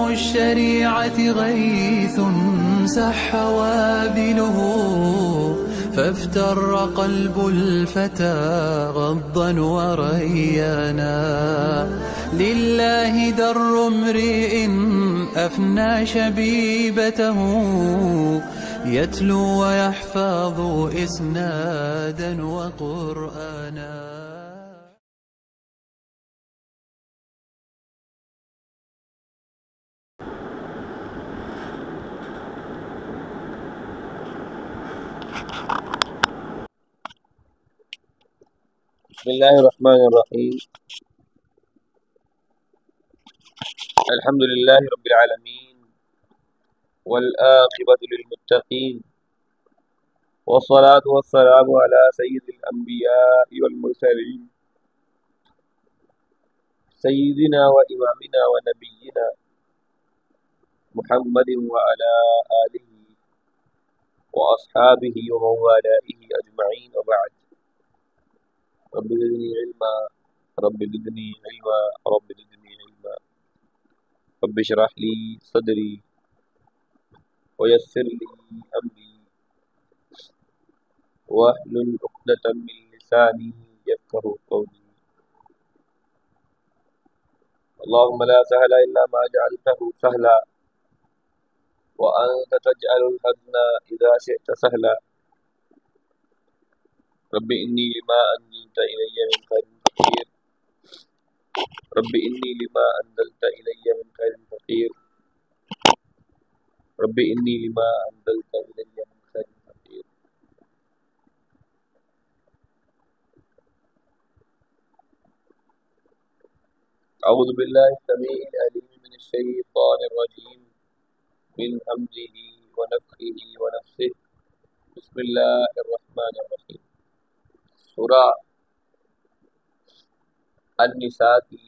الشريعة غيث سح وابله، فافتر قلب الفتى غضا وريانا. لله در امرئ أفنى شبيبته، يتلو ويحفظ إسنادا وقرآنا. بسم اللہ الرحمن الرحیم. الحمد للہ رب العالمین والعاقبۃ للمتقین والصلاة والسلام علی سید الانبیاء والمرسلین سیدنا و امامنا و نبینا محمد وعلی آلہ واصحابہ ومن والاه اجمعین وبعد. رب زدنی علما رب زدنی علما رب زدنی علما رب اشرح لی صدری ویسر لی امری واحلل عقدۃ من لسانی یفقهوا قولی. اللهم لا سهل الا ما جعلته سهلا وانت تجعل الحزن اذا شئت سهلا. رب انی لما انزلت الی من خیر فقیر. رب انی لما انزلت الی من خیر فقیر. رب انی لما انزلت الی من خیر فقیر. اعوذ باللہ السمیع العلیم من الشیطان الرجیم من حمزہ ونفخہ ونفثہ. بسم اللہ الرحمن الرحیم. سورہ النساء کی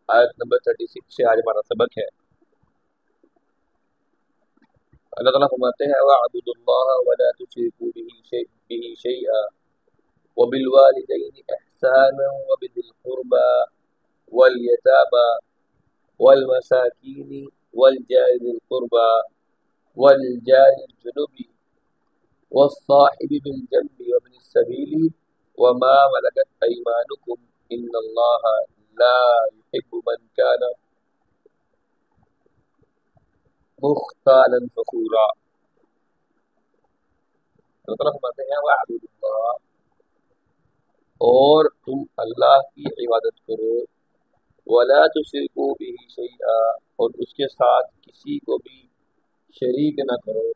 آیت نمبر 36 سے آج ہمارا سبق ہے. اللہ تعالیٰ فرماتے ہیں وَاعْبُدُوا اللَّهَ وَلَا تُشْرِكُوا بِهِ شَيْئًا وَبِالْوَالِدَيْنِ إِحْسَانًا وَبِذِي الْقُرْبَى وَالْيَتَامَى وَالْمَسَاكِينِ وَالْجَارِ ذِي الْقُرْبَى وَالْجَارِ الْجُنُبِ والصاحب بالجنب وابن السبيل وما ملكت أيمانكم إن الله لا يحب من كان مختالا فخورا. اللہ تعالیٰ فرماتے ہیں وَاعْبُدُوا اللَّهَ، اور تم اللہ کی عبادت کرو، وَلَا تُشْرِكُوا بِهِ شَيْئًا، اور اس کے ساتھ کسی کو بھی شریک نہ کرو،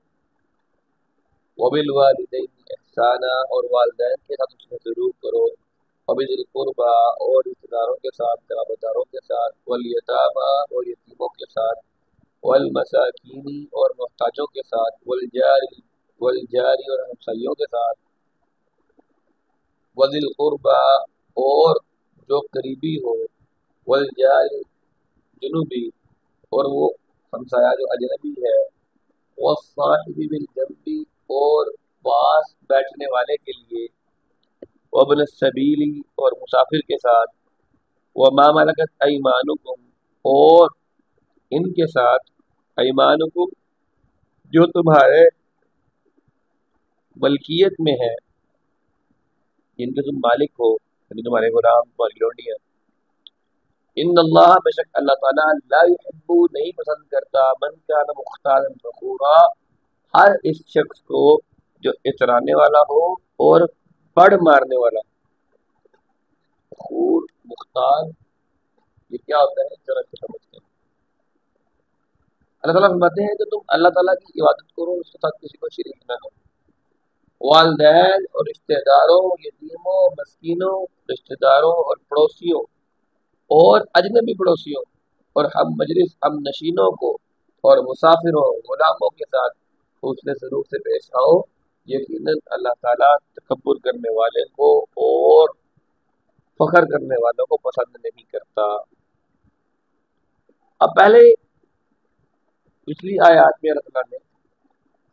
وَبِالْوَالِدَيْنِ احسانا، اور والدین کے ساتھ اس میں سلوک کرو، وَبِذِي الْقُرْبَى، اور رشتہ داروں کے ساتھ، قرابت داروں کے ساتھ، وَالْيَتَامَى، اور یتیموں کے ساتھ، وَالْمَسَاكِينِ، اور محتاجوں کے ساتھ، وَالْجَارِ، اور ہمسائیوں کے ساتھ، وَذِي الْقُرْبَى، اور جو قریبی ہو، وَالْجَارِ الْجُنُبِ، اور وہ ہمسایہ جو اجنبی ہے، وَالصَّاحِبِ بِالْجَنبِ، اور پاس بیٹھنے والے کے لیے، وابن السبیل، اور مسافر کے ساتھ، وما ملکت ایمانکم، اور ان کے ساتھ، ایمانکم، جو تمہارے ملکیت میں ہے، جن کے تم مالک ہو، یعنی تمہارے غلام، تمہاری لونڈیاں. ان اللہ، بے شک اللہ تعالیٰ، لا یحب، نہیں پسند کرتا، من کان مختالا فخورا، ہر اس شخص کو جو اترانے والا ہو اور بڑھ مارنے والا. فخور، مختال، یہ کیا ہوتا ہے ذرا سے سمجھتے ہیں. اللہ تعالیٰ فرماتے ہیں کہ تم اللہ تعالیٰ کی عبادت کرو، اس کے ساتھ کسی کو شریک نہ کرو. والدین اور رشتہ داروں، یتیموں، مسکینوں، رشتہ داروں اور پڑوسیوں اور اجنبی پڑوسیوں اور ہم مجلس، ہم نشینوں کو اور مسافروں، غلاموں کے ساتھ حسن سلوک سے پیش آؤ. یقیناً اللہ تعالیٰ تکبر کرنے والے کو اور فخر کرنے والوں کو پسند نہیں کرتا. اب پہلے پچھلی آیات میں اللہ تعالیٰ نے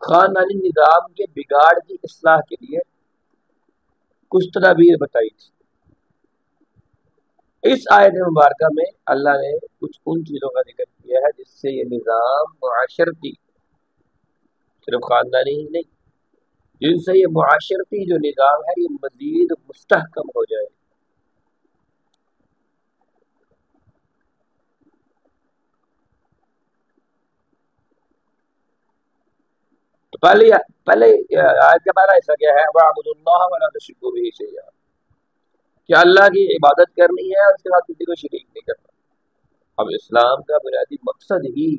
خاندانی نظام کے بگاڑ کی اصلاح کے لیے کچھ تدابیر بتائی تھی. اس آیت مبارکہ میں اللہ نے کچھ ان چیزوں کا ذکر کیا ہے جس جس سے یہ نظام معاشرتی، صرف خاندانی ہی نہیں، جن سے یہ معاشرتی جو نظام ہے یہ مزید مستحکم ہو جائے۔ تو پہلے آیت کا پہلا حصہ کیا ہے؟ وَاعْبُدُوا اللَّهَ وَلَا تُشْرِكُوا بِهِ شَيْئًا، کہ اللہ کی عبادت کرنی ہے اور اس کے ساتھ کسی کو شریک نہیں کرنا۔ اب اسلام کا بنیادی مقصد ہی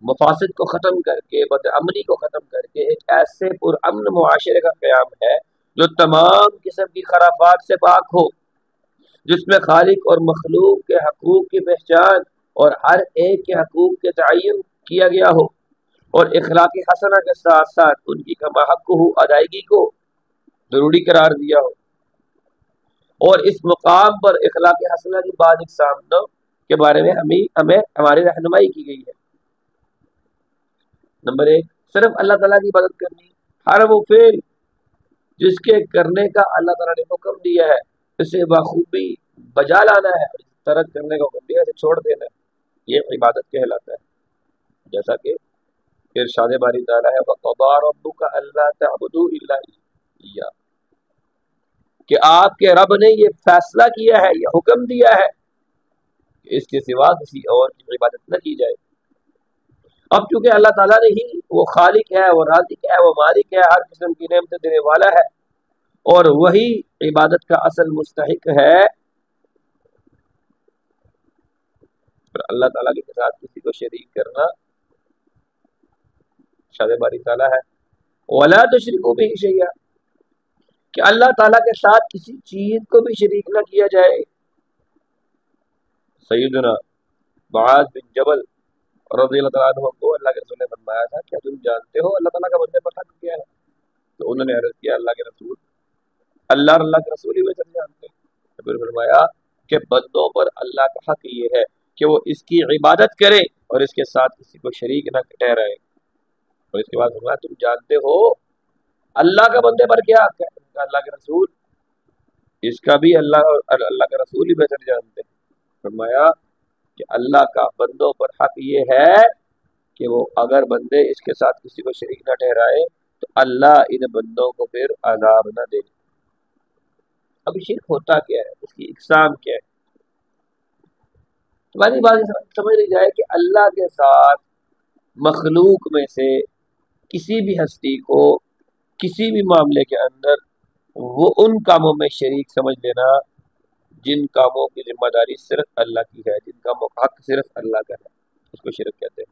مفاسد کو ختم کر کے، بد امنی کو ختم کر کے ایک ایسے پرامن معاشرے کا قیام ہے جو تمام قسم کی خرافات سے پاک ہو، جس میں خالق اور مخلوق کے حقوق کی پہچان اور ہر ایک کے حقوق کے تعین کیا گیا ہو، اور اخلاقی حسنہ کے ساتھ ساتھ ان کی کما حق ہو ادائیگی کو ضروری قرار دیا ہو۔ اور اس مقام پر اخلاقی حسنہ کی بعض اقسام کے بارے میں ہمیں ہماری رہنمائی کی گئی ہے۔ نمبر 1، صرف اللہ تعالیٰ کی عبادت کرنی، ہر وہ فعل جس کے کرنے کا اللہ تعالیٰ نے حکم دیا ہے اسے بخوبی بجا لانا ہے، ترک کرنے کا حکم دیا ہے اسے چھوڑ دینا ہے، یہ عبادت کہلاتا ہے۔ جیسا کہ ارشاد باری تعالیٰ ہے وَقَضَىٰ رَبُّكَ أَلَّا تَعْبُدُوا إِلَّا إِيَّاهُ، کہ آپ کے رب نے یہ فیصلہ کیا ہے، یہ حکم دیا ہے کہ اس کے سوا کسی اور کی عبادت نہ کی جائے۔ اب چونکہ اللہ تعالیٰ نے ہی وہ خالق ہے، وہ رازق ہے، وہ مالک ہے، ہر قسم کی نعمتیں دینے والا ہے، اور وہی عبادت کا اصل مستحق ہے، پر اللہ تعالیٰ کے ساتھ کسی کو شریک کرنا ارشاد باری تعالیٰ ہے وَلَا تُشْرِكُوا بِهِ شَيْئًا، کہ اللہ تعالیٰ کے ساتھ کسی چیز کو بھی شریک نہ کیا جائے۔ سیدنا معاذ بن جبل رضی اللہ تعالیٰ عنہ کو اللہ کے رسول نے فرمایا تھا کیا تم جانتے ہو اللہ تعالیٰ کا بندے پر حق کیا ہے؟ تو انہوں نے عرض کیا اللہ کے رسول، اللہ اور اللہ کے رسول ہی بہتر جانتے ہیں۔ تو پھر فرمایا کہ بندوں پر اللہ کا حق یہ ہے کہ وہ اس کی عبادت کرے اور اس کے ساتھ کسی کو شریک نہ ٹھہرائے۔ اور اس کے بعد فرمایا تم جانتے ہو اللہ کا بندے پر کیا حق ہے؟ اللہ کے رسول، اس کا بھی اللہ اور اللہ کا رسول ہی بہتر جانتے ہیں۔ فرمایا کہ اللہ کا بندوں پر حق یہ ہے کہ وہ اگر بندے اس کے ساتھ کسی کو شریک نہ ٹھہرائے تو اللہ ان بندوں کو پھر عذاب نہ دے۔ اب شرک ہوتا کیا ہے، اس کی اقسام کیا ہے؟ تمہاری بات سمجھ لی جائے کہ اللہ کے ساتھ مخلوق میں سے کسی بھی ہستی کو کسی بھی معاملے کے اندر وہ ان کاموں میں شریک سمجھ لینا جن کاموں کی ذمہ داری صرف اللہ کی ہے، جن کاموں کا حق صرف اللہ کا ہے، اس کو شرک کہتے ہیں۔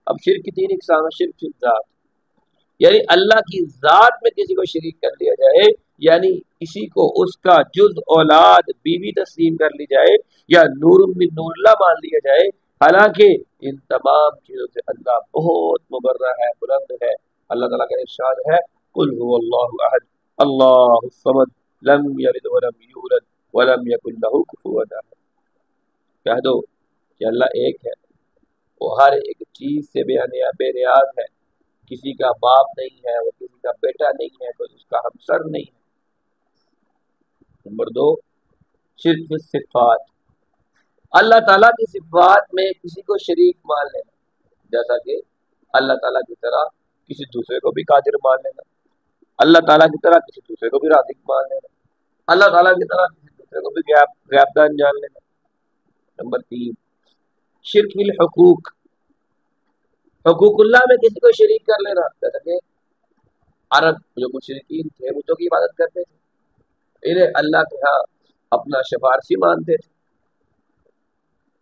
اب شرک کی 3 اقسام ہے۔ شرک فی الذات، یعنی اللہ کی ذات میں کسی کو شریک کر لیا جائے، یعنی کسی کو اس کا جز اولاد بیوی تسلیم کر لی جائے یا نور من نور اللہ مان لیا جائے، حالانکہ ان تمام چیزوں سے اللہ بہت مبرہ ہے، بلند ہے۔ اللہ تعالیٰ کا ارشاد ہے قل هو اللہ احد اللہ الصمد لم یلد ولم یولد ولم یکن لہ کفوا احد، کہہ دو کہ اللہ ایک ہے، وہ ہر ایک چیز سے بے نیاز ہے، کسی کا باپ نہیں ہے، وہ کسی کا بیٹا نہیں ہے، کوئی اس کا ہمسر نہیں ہے۔ نمبر 2، شرک فی الصفات، اللہ تعالیٰ کی صفات میں کسی کو شریک مان لینا، جیسا کہ اللہ تعالیٰ کی طرح کسی دوسرے کو بھی قادر مان لینا، اللہ تعالیٰ کی طرح کسی دوسرے کو بھی رازق مان لینا، اللہ تعالیٰ کی طرح کسی دوسرے کو بھی غیب دان جان لینا۔ نمبر 3، شرک فی الحقوق، حقوق اللہ میں کسی کو شریک کر لینا، جیسا کہ عرب جو مشرکین تھے بتوں کی عبادت کرتے تھے، انہیں اللہ کے ہاں اپنا سفارشی مانتے تھے۔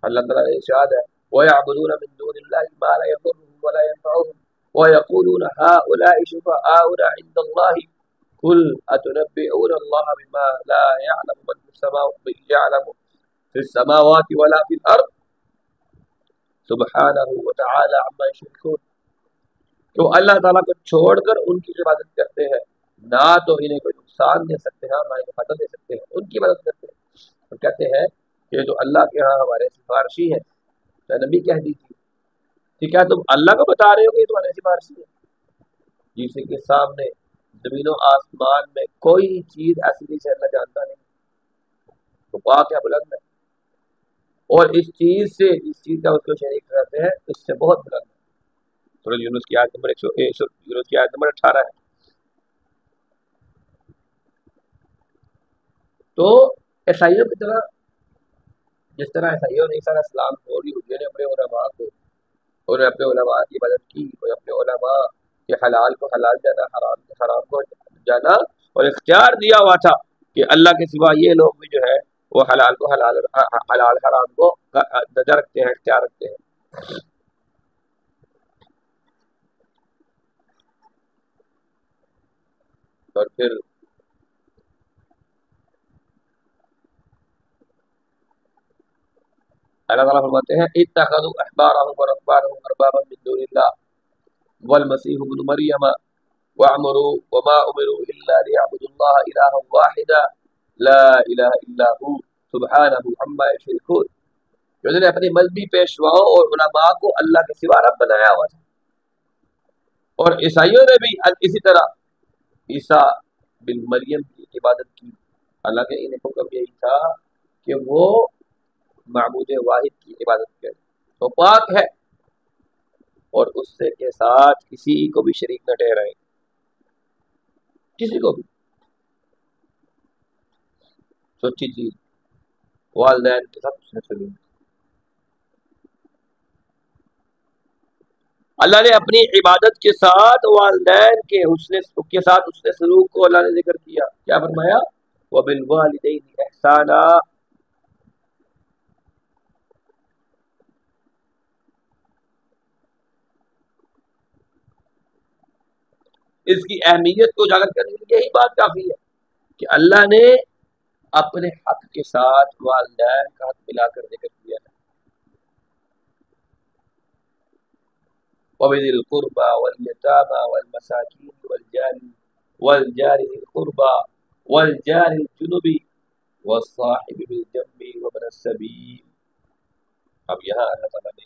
اللہ تعالیٰ نے ارشاد ہے وَيَعْبُدُونَ مِن دُونِ اللَّهِ مَا لَا يَضُرُّهُمْ وَلَا يَنفَعُهُمْ وَيَقُولُونَ هَؤُلَاءِ شُفَعَاؤُنَا عِندَ اللَّهِ قُلْ أَتُنَبِّئُونَ اللَّهَ بِمَا لَا يَعْلَمُ مَن فِي السَّمَاوَاتِ وَلَا فِي الْأَرْضِ سُبْحَانَهُ وَتَعَالَى عَمَّا يُشْرِكُونَ، تو اللہ تعالیٰ کو چھوڑ کر ان کی عبادت کرتے ہیں، نہ تو انہیں کوئی نقصان دے سکتے ہیں نہ ہی فائدہ دے سکتے ہیں، ان کی عبادت کرتے ہیں اور کہتے ہیں کہ جو اللہ کے ہاں ہمارے سفارشی ہیں، تو نبی کہہ دیجیے کہ کیا تم اللہ کو بتا رہے ہو کہ تمہارے سفارشی ہیں، جس کے سامنے زمین و آسمان میں کوئی چیز ایسی نہیں سے اللہ جانتا نہیں، تو پاک ہے، بلند ہے، اور اس چیز سے جس چیز کا اس کو شریک کرتے ہیں اس سے بہت بلند ہے۔ سورہ یونس کی آیت نمبر 18 ہے۔ تو عیسائیوں کی طرح، جس طرح عیسائیوں نے عیسیٰ علیہ السلام کو اور یہودیوں نے اپنے علماء کو، اور اپنے علماء کی مدد کی، اور اپنے علماء کے حلال کو حلال جانا، حرام کے حرام کو جانا، اور اختیار دیا ہوا تھا کہ اللہ کے سوا یہ لوگ بھی جو ہے وہ حلال کو حلال حرام کو درجہ رکھتے ہیں، اختیار رکھتے ہیں۔ اور پھر اللہ تعالیٰ فرماتے ہیں اتخذوا احبارهم ورهبانهم اربابا من دون الله والمسيح ابن مريم وامروا وما امروا الا ليعبدوا الله الها واحدا لا اله الا هو سبحانه عما يشركون۔ انہوں نے اپنے مذہبی پیشواؤں اور علماء کو اللہ کے سوا رب بنایا ہوا تھا، اور عیسائیوں نے بھی اسی طرح عیسیٰ بن مریم کی عبادت کی، حالانکہ انہیں حکم یہی تھا کہ وہ معبود واحد کی عبادت کریں، تو پاک ہے اور اس سے کے ساتھ کسی کو بھی شریک نہ ٹھہرائیں، کسی کو بھی۔ سوچی چیز والدین کے ساتھ اس نے سلوک، اللہ نے اپنی عبادت کے ساتھ والدین کے ساتھ حسن سلوک کو اللہ نے ذکر کیا، کیا فرمایا؟ وَبِالْوَالِدَيْنِ إِحْسَانًا۔ اس کی اہمیت کو اجاگر کرنے کے لیے یہی بات کافی ہے کہ اللہ نے اپنے حق کے ساتھ والدین کا حق ملا کر ذکر کیا ہے۔ وَبِذِي الْقُرْبَى وَالْيَتَامَى وَالْمَسَاكِينِ وَالْجَارِ ذِي الْقُرْبَى وَالْجَارِ الْجُنُبِ وَالصَّاحِبِ بِالْجَنبِ وَابْنِ السَّبِيلِ۔ اب یہاں اللہ تعالیٰ نے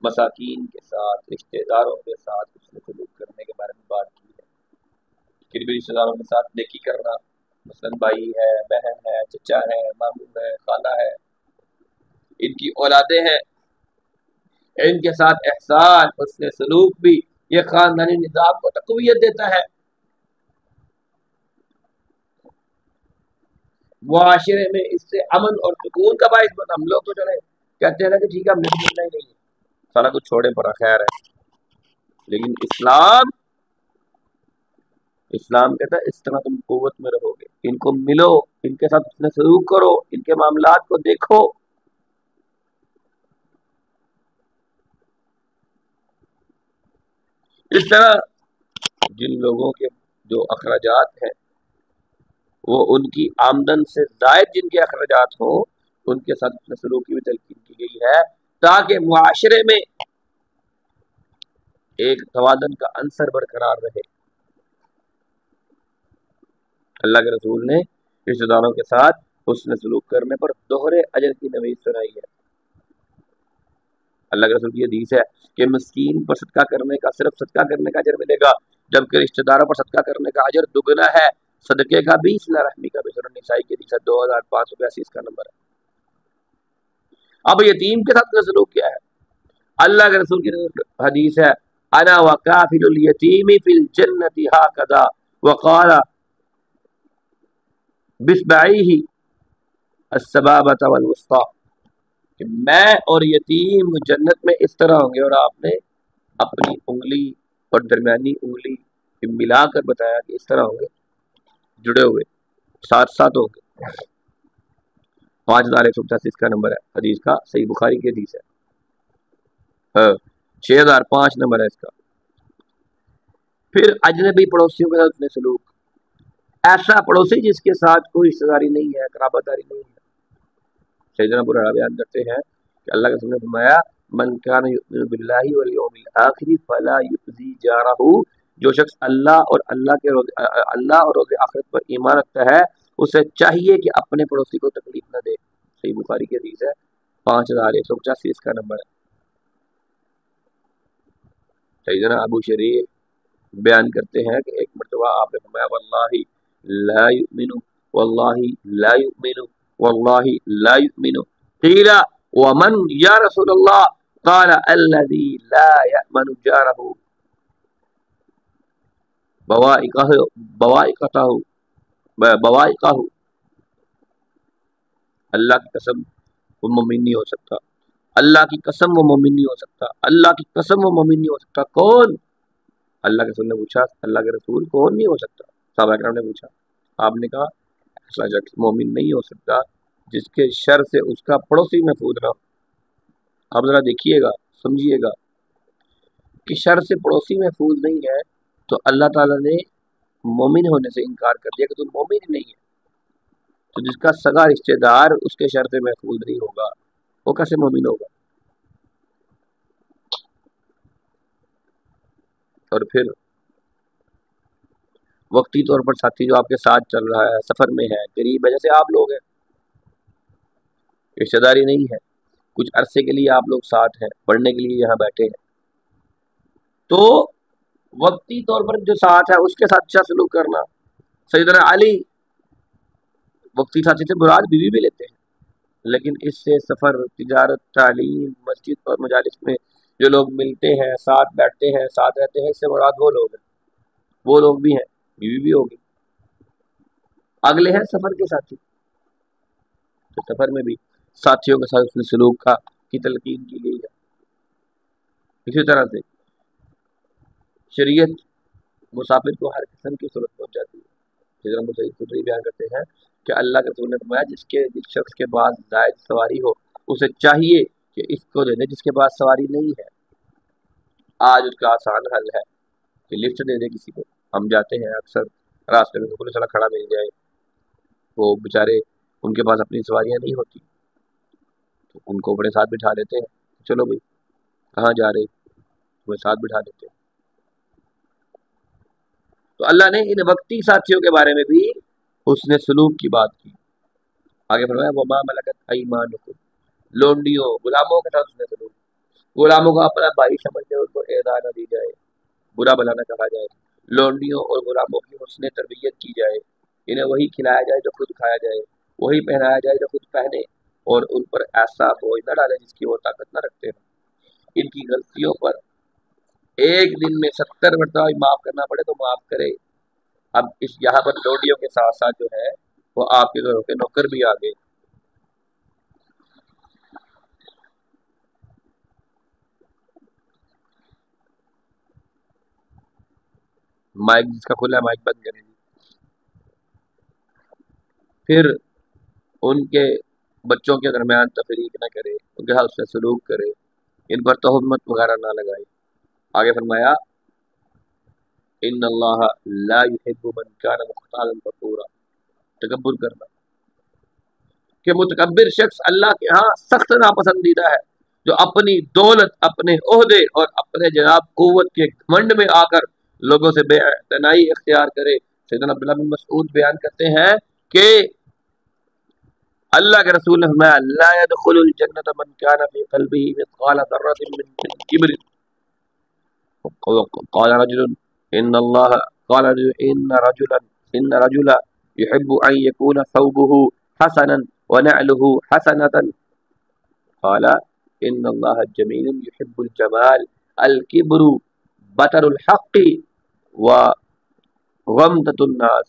مساکین کے ساتھ، رشتہ داروں کے ساتھ اس نے سلوک کرنے کے بارے میں بات کی ہے، قریبی رشتہ داروں کے ساتھ نیکی کرنا، مثلاً بھائی ہے، بہن ہے، چچا ہے، ماموں ہے، خالہ ہے، ان کی اولادیں ہیں، ان کے ساتھ احسان، حسن سلوک بھی یہ خاندانی نظام کو تقویت دیتا ہے، معاشرے میں اس سے امن اور سکون کا باعث بنا۔ ہم لوگ تو چلے کہتے ہیں نا کہ ٹھیک ہے ہم نے ملنا ہی نہیں ہے، سارا کچھ چھوڑے پڑا، خیر ہے، لیکن اسلام کہتا ہے اس طرح تم قوت میں رہو گے، ان کو ملو، ان کے ساتھ حسن سلوک کرو، ان کے معاملات کو دیکھو۔ اس طرح جن لوگوں کے جو اخراجات ہیں وہ ان کی آمدن سے زائد جن کے اخراجات ہوں ان کے ساتھ حسن سلوک کی بھی تلقین کی گئی ہے، تاکہ معاشرے میں ایک توازن کا عنصر برقرار رہے۔ اللہ کے رسول نے رشتہ داروں کے ساتھ حسن سلوک کرنے پر دوہرے اجر کی نوید سنائی ہے۔ اللہ کے رسول کی حدیث ہے کہ مسکین پر صدقہ کرنے کا صرف صدقہ کرنے کا اجر ملے گا، جبکہ رشتہ داروں پر صدقہ کرنے کا اجر دگنا ہے، صدقے کا بھی، صلہ رحمی کا بھی۔ سورہ نساء کی حدیث 2582 اس کا نمبر ہے۔ اب یتیم کے ساتھ سلوک کیا ہے؟ اللہ کے رسول کی حدیث ہے انا وکافل الیتیم فی الجنۃ ہکذا وقال بصبعیہ السبابۃ والوسطی، کہ میں اور یتیم جنت میں اس طرح ہوں گے، اور آپ نے اپنی انگلی اور درمیانی انگلی ملا کر بتایا کہ اس طرح ہوں گے، جڑے ہوئے ساتھ ساتھ ہوں گے۔ 5185 کا نمبر ہے حدیث کا، صحیح بخاری کی حدیث ہے، 6005 نمبر ہے اس کا۔ پھر اجنبی پڑوسیوں کے ساتھ اس نے سلوک، ایسا پڑوسی جس کے ساتھ کوئی رشتہ داری نہیں ہے، قرابت داری نہیں ہے۔ سیدنا ابو ہریرہ بیان کرتے ہیں کہ اللہ کے رسول نے فرمایا من کان یؤمن باللہ والیوم الآخر فلا یؤذی جارہ، جو شخص اللہ اور روز آخرت پر ایمان رکھتا ہے اسے چاہیے کہ اپنے پڑوسی کو تکلیف نہ دے۔ صحیح بخاری کی حدیث ہے، 5185 اس کا نمبر ہے۔ سیدنا ابو شریح بیان کرتے ہیں کہ ایک مرتبہ آپ نے فرمایا واللہ لا یؤمن واللہ لا یؤمن واللہ لا یؤمن قیل ومن یا رسول اللہ قال الذی لا یأمن جارہ بوائقہ اللہ کی قسم وہ مومن نہیں ہو سکتا، اللہ کی قسم وہ مومن نہیں ہو سکتا، اللہ کی قسم وہ مومن نہیں ہو سکتا۔ کون؟ اللہ کے رسول نے پوچھا، اللہ کے رسول کون نہیں ہو سکتا؟ صحابہ کرام نے پوچھا، آپ نے کہا ایسا شخص مومن نہیں ہو سکتا جس کے شر سے اس کا پڑوسی محفوظ نہ ہو۔ آپ ذرا دیکھیے گا، سمجھیے گا کہ شر سے پڑوسی محفوظ نہیں ہے تو اللہ تعالیٰ نے مومن ہونے سے انکار کر دیا کہ تم مومن ہی نہیں ہے۔ تو جس کا سگا رشتہ دار اس کے شر سے محفوظ نہیں ہوگا وہ کیسے مومن ہوگا؟ اور پھر وقتی طور پر ساتھی جو آپ کے ساتھ چل رہا ہے، سفر میں ہے، قریب ہے، جیسے آپ لوگ ہیں، رشتہ داری نہیں ہے، کچھ عرصے کے لیے آپ لوگ ساتھ ہیں، پڑھنے کے لیے یہاں بیٹھے ہیں، تو وقتی طور پر جو ساتھ ہے اس کے ساتھ اچھا سلوک کرنا۔ سیدنا علی وقتی ساتھی سے مراد بیوی بھی لیتے ہیں، لیکن اس سے سفر، تجارت، تعلیم، مسجد اور مجالس میں جو لوگ ملتے ہیں، ساتھ بیٹھتے ہیں، ساتھ رہتے ہیں، اس سے مراد وہ لوگ ہیں، وہ لوگ بھی ہیں، بیوی بھی ہوگی۔ اگلے ہیں سفر کے ساتھی، تو سفر میں بھی ساتھیوں کے ساتھ سلوک کی تلقین کی گئی ہے۔ اسی طرح سے شریعت مسافر کو ہر قسم کی صورت پہنچاتی ہے۔ حضرت مسعود خدری بیان کرتے ہیں کہ اللہ کے رسول نے فرمایا جس شخص کے پاس زائد سواری ہو اسے چاہیے کہ اس کو دے دے جس کے پاس سواری نہیں ہے۔ آج اس کا آسان حل ہے کہ لفٹ دے دے کسی کو۔ ہم جاتے ہیں اکثر راستے میں پولیس والا کھڑا مل جائے، وہ بیچارے ان کے پاس اپنی سواریاں نہیں ہوتی تو ان کو اپنے ساتھ بٹھا لیتے ہیں، چلو بھائی کہاں جا رہے، وہ ساتھ بٹھا دیتے ہیں۔ تو اللہ نے ان وقتی ساتھیوں کے بارے میں بھی حسن سلوک کی بات کی۔ آگے فرمایا وما ملکت ایمانکم، لونڈیوں، غلاموں کے ساتھ حسن سلوک، غلاموں کو اپنا بھائی سمجھ کر ان کو اعزاز نہ دی جائے، برا بھلا نہ کہا جائے، لونڈیوں اور غلاموں کی حسن تربیت کی جائے، انہیں وہی کھلایا جائے جو خود کھایا جائے، وہی پہنایا جائے جو خود پہنے، اور ان پر ایسا بوجھ نہ ڈالے جس کی وہ طاقت نہ رکھتے ہیں۔ ان کی غلطیوں پر ایک دن میں 70 مرتبہ معاف کرنا پڑے تو معاف کرے۔ اب اس یہاں پر لونڈیوں کے ساتھ ساتھ جو ہے وہ آپ کے گھروں کے نوکر بھی آ گئے۔ مائک جس کا کھلا ہے مائک بند کریں۔ پھر ان کے بچوں کے درمیان تفریق نہ کرے، ان کے ساتھ سلوک کرے، ان پر تہمت وغیرہ نہ لگائے۔ آگے فرمایا ان اللہ لا يحب من كان مختالا فخورا، تکبر کرنا کہ متکبر شخص اللہ کے ہاں سخت ناپسندیدہ ہے، جو اپنی دولت، اپنے عہدے اور اپنے جناب قوت کے گھمنڈ میں آ کر لوگوں سے بے اعتنائی اختیار کرے۔ سیدنا عبداللہ بن مسعود بیان کرتے ہیں کہ اللہ کے رسول نے فرمایا لا يدخل الجنة من كان في قلبه مثقال ذرة من كبر، قال رجل ان اللہ قال رجل ان رجلا يحب ان يكون ثوبه حسنا ونعله حسنة، قال ان اللہ جمیل يحب الجمال، الكبر بطر الحق وغمطة الناس۔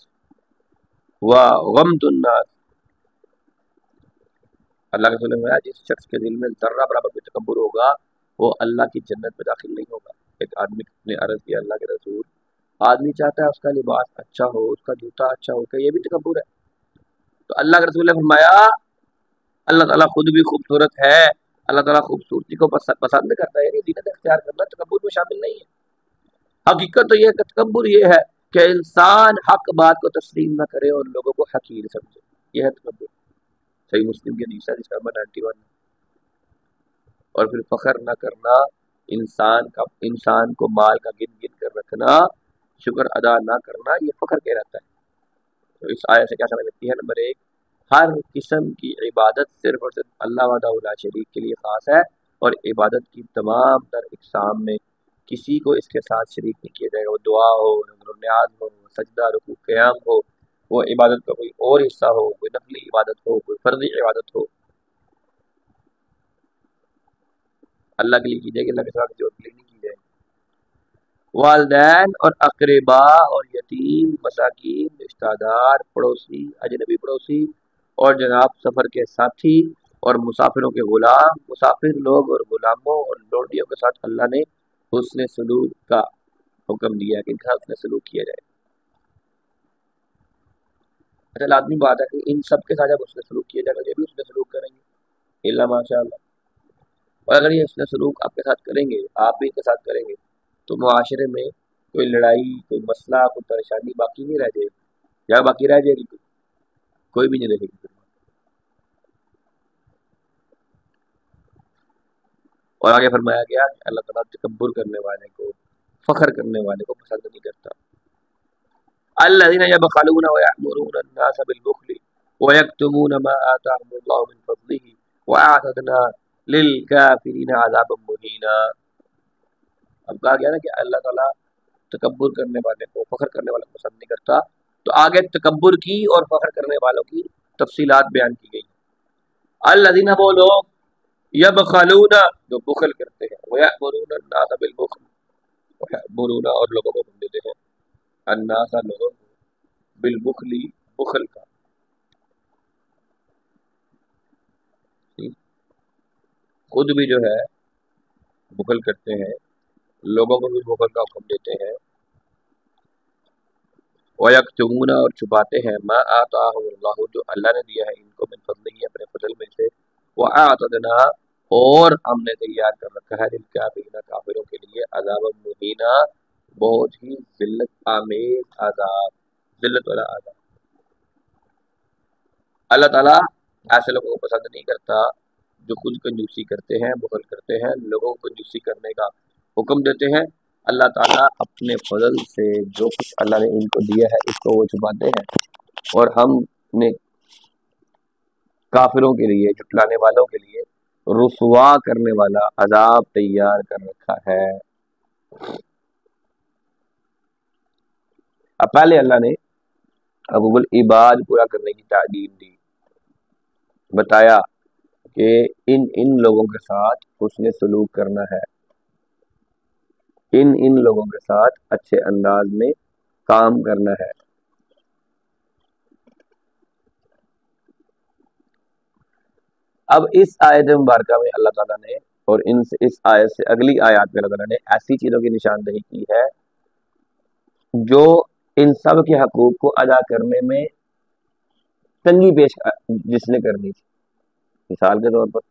اللہ کے رسول نے فرمایا جس شخص کے دل میں ذرہ برابر بھی تکبر ہوگا وہ اللہ کی جنت میں داخل نہیں ہوگا۔ ایک آدمی نے عرض کیا اللہ کے رسول، آدمی چاہتا ہے اس کا لباس اچھا ہو، اس کا جوتا اچھا ہو، کہ یہ بھی تکبر ہے؟ تو اللہ کے رسول نے فرمایا اللہ تعالیٰ خود بھی خوبصورت ہے، اللہ تعالیٰ خوبصورتی کو پسند کرتا ہے، یعنی زینت اختیار کرنا تکبر میں شامل نہیں ہے۔ حقیقت تو یہ کہ تکبر یہ ہے کہ انسان حق بات کو تسلیم نہ کرے اور لوگوں کو حقیر سمجھے، یہ ہے تکبر۔ صحیح مسلم کے حدیث ہے جس کا نمبر 91۔ اور پھر فخر نہ کرنا، انسان کو مال کا گن گن کر رکھنا، شکر ادا نہ کرنا، یہ فخر کہلاتا ہے۔ تو اس آیت سے کیا سمجھ لگتی ہے؟ نمبر 1، ہر قسم کی عبادت صرف اور صرف اللہ وحدہ لا شریک کے لیے خاص ہے، اور عبادت کی تمام تر اقسام میں کسی کو اس کے ساتھ شریک نہیں کیا جائے گا۔ وہ دعا ہو، نظر و نیاز ہو، سجدہ، رکوع، قیام ہو، وہ عبادت کا کوئی اور حصہ ہو، کوئی نفلی عبادت ہو، کوئی فرضی عبادت ہو۔ اللہ کے لیے کی جائے گی، اللہ کے سوا کسی اور کے لیے نہیں کی جائے گی۔ والدین اور اقربا اور یتیم، مساکین، رشتہ دار، پڑوسی، اجنبی پڑوسی، اور جناب سفر کے ساتھی، اور مسافروں کے غلام، مسافر لوگ اور غلاموں اور لوڈیوں کے ساتھ اللہ نے حسن سلوک کا حکم دیا ہے کہ ان کا حسن سلوک کیا جائے۔ اچھا لازمی بات ہے کہ ان سب کے ساتھ جب حسن سلوک کیا جائے گا یہ بھی حسن سلوک کریں گے، اللہ ماشاء اللہ۔ اور اگر یہ حسن سلوک آپ کے ساتھ کریں گے، آپ بھی ان کے ساتھ کریں گے، تو معاشرے میں کوئی لڑائی، کوئی مسئلہ، کوئی پریشانی باقی نہیں رہ جائے گی، یا باقی رہ جائے گی کوئی بھی نہیں رہے گی۔ اور آگے فرمایا گیا کہ اللہ تعالیٰ تکبر کرنے والے کو، فخر کرنے والے کو پسند نہیں کرتا۔ الذين يبخلون ويأمرون الناس بالبخل ويكتمون ما آتاهم الله من فضله وأعتدنا للكافرين عذابا مهينا۔ اب کہا گیا نا کہ اللہ تعالیٰ تکبر کرنے والے کو، فخر کرنے والے کو پسند نہیں کرتا، تو آگے تکبر کی اور فخر کرنے والوں کی تفصیلات بیان کی گئی۔ الذين وہ لوگ یبخلون جو بخل کرتے ہیں، ویأمرون الناس بالبخل، ویأمرون اور لوگوں کو حکم دیتے ہیں، الناس لوگوں کو، بالبخلی بخل کا، خود بھی جو ہے بخل کرتے ہیں، لوگوں کو بھی بخل کا حکم دیتے ہیں، وَيَكْتُمُونَ اور چھپاتے ہیں، ما آتاہم اللہ جو اللہ نے دیا ہے ان کو، من فضلہ اپنے فضل میں سے، وَأَعْتَدْنَا اور ہم نے تیار کر رکھا ہے للکافرین کافروں کے لیے، عذاب مہینہ بہت ہی ذلت آمیز عذاب، ذلت والا عذاب۔ اللہ تعالیٰ ایسے لوگوں کو پسند نہیں کرتا جو خود کنجوسی کرتے ہیں، بخل کرتے ہیں، لوگوں کو کنجوسی کرنے کا حکم دیتے ہیں۔ اللہ تعالیٰ اپنے فضل سے جو کچھ اللہ نے ان کو دیا ہے اس کو وہ چھپاتے ہیں، اور ہم نے کافروں کے لیے، جھٹلانے والوں کے لیے رسوا کرنے والا عذاب تیار کر رکھا ہے۔ اب پہلے اللہ نے حقوق العباد پورا کرنے کی تعلیم دی، بتایا کہ ان لوگوں کے ساتھ حسن سلوک کرنا ہے، ان لوگوں کے ساتھ اچھے انداز میں کام کرنا ہے۔ اب اس آیت مبارکہ میں اللہ تعالیٰ نے، اور اس آیت سے اگلی آیات میں اللہ تعالیٰ نے ایسی چیزوں کی نشاندہی کی ہے جو ان سب کے حقوق کو ادا کرنے میں تنگی پیش جس نے کرنی تھی۔ مثال کے طور پر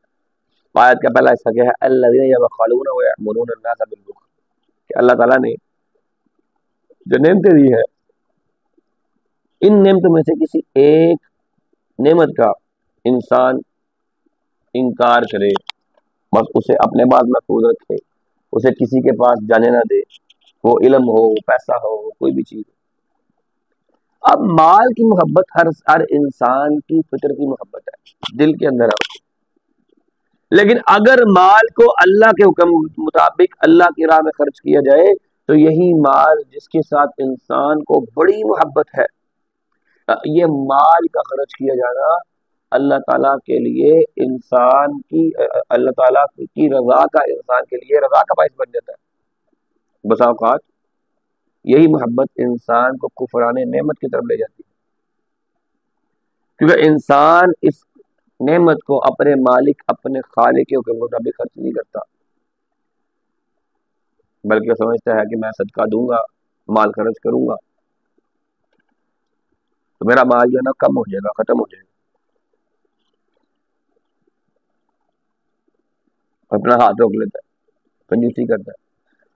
آیت کا پہلا حصہ کیا ہے، الذین یبخلون ویأمرون الناس بالبخل، کہ اللہ تعالیٰ نے جو نعمتیں دی ہے ان نعمتوں میں سے کسی ایک نعمت کا انسان انکار کرے، بس اسے اپنے پاس محفوظ رکھے، اسے کسی کے پاس جانے نہ دے، وہ علم ہو، پیسہ ہو، کوئی بھی چیز۔ اب مال کی محبت ہر انسان کی فطرتی محبت ہے، دل کے اندر ہے، لیکن اگر مال کو اللہ کے حکم مطابق اللہ کی راہ میں خرچ کیا جائے تو یہی مال جس کے ساتھ انسان کو بڑی محبت ہے، یہ مال کا خرچ کیا جانا اللہ تعالیٰ کے لیے انسان کی، اللہ تعالیٰ کی رضا کا انسان کے لیے رضا کا باعث بن جاتا ہے۔ بسا اوقات یہی محبت انسان کو کفران نعمت کی طرف لے جاتی ہے، کیونکہ انسان اس نعمت کو اپنے مالک، اپنے خالق کے حکم مطابق خرچ نہیں کرتا، بلکہ سمجھتا ہے کہ میں صدقہ دوں گا، مال خرچ کروں گا تو میرا مال جو ہے نا کم ہو جائے گا، ختم ہو جائے گا، اپنا ہاتھ روک لیتا ہے، کنجوسی کرتا ہے۔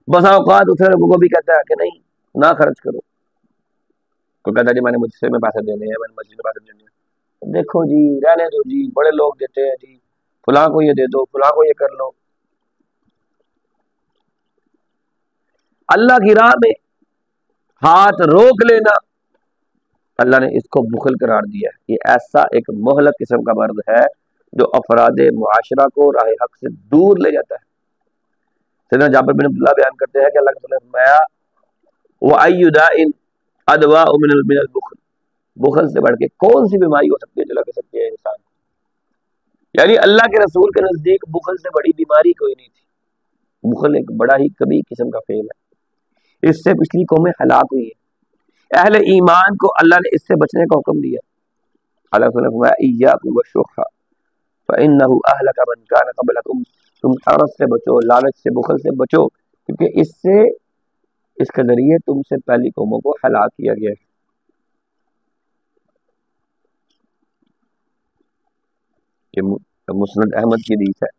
بسا اوقات دوسرے لوگوں کو بھی کہتا ہے کہ نہیں نہ خرچ کرو، کوئی کہتا ہے جی میں نے مجھ سے میں پیسے دینے ہیں، میں نے مسجد میں پیسے دینے ہیں، دیکھو جی رہنے دو جی، بڑے لوگ دیتے ہیں جی، فلاں کو یہ دے دو، فلاں کو یہ کر لو۔ اللہ کی راہ میں ہاتھ روک لینا اللہ نے اس کو بخل قرار دیا ہے۔ یہ ایسا ایک مہلک قسم کا مرض ہے جو افراد معاشرہ کو راہ حق سے دور لے جاتا ہے۔ سیدنا جابر بن عبداللہ بیان کرتے ہیں کہ اللہ کے رسول نے فرمایا وَأَيُّ دَاءٍ أَدْوَاءُ مِنَ الْبُخْلِ، بخل سے بڑھ کے کون سی بیماری ہو سکتی ہے جو لگ سکتی ہے انسان کو؟ یعنی اللہ کے رسول کے نزدیک بخل سے بڑی بیماری کوئی نہیں تھی۔ بخل ایک بڑا ہی کبھی قسم کا فعل ہے، اس سے پچھلی قومیں ہلاک ہوئی ہیں۔ اہل ایمان کو اللہ نے اس سے بچنے کا حکم دیا۔ اللہ تعالیٰ نے فرمایا ایاکم والشح فانہ اہلک من کان قبلکم، تم حرص سے بچو، لالچ سے، بخل سے بچو، کیونکہ اس کے ذریعے تم سے پہلی قوموں کو ہلاک کیا گیا ہے۔ یہ مسند احمد کی حدیث ہے،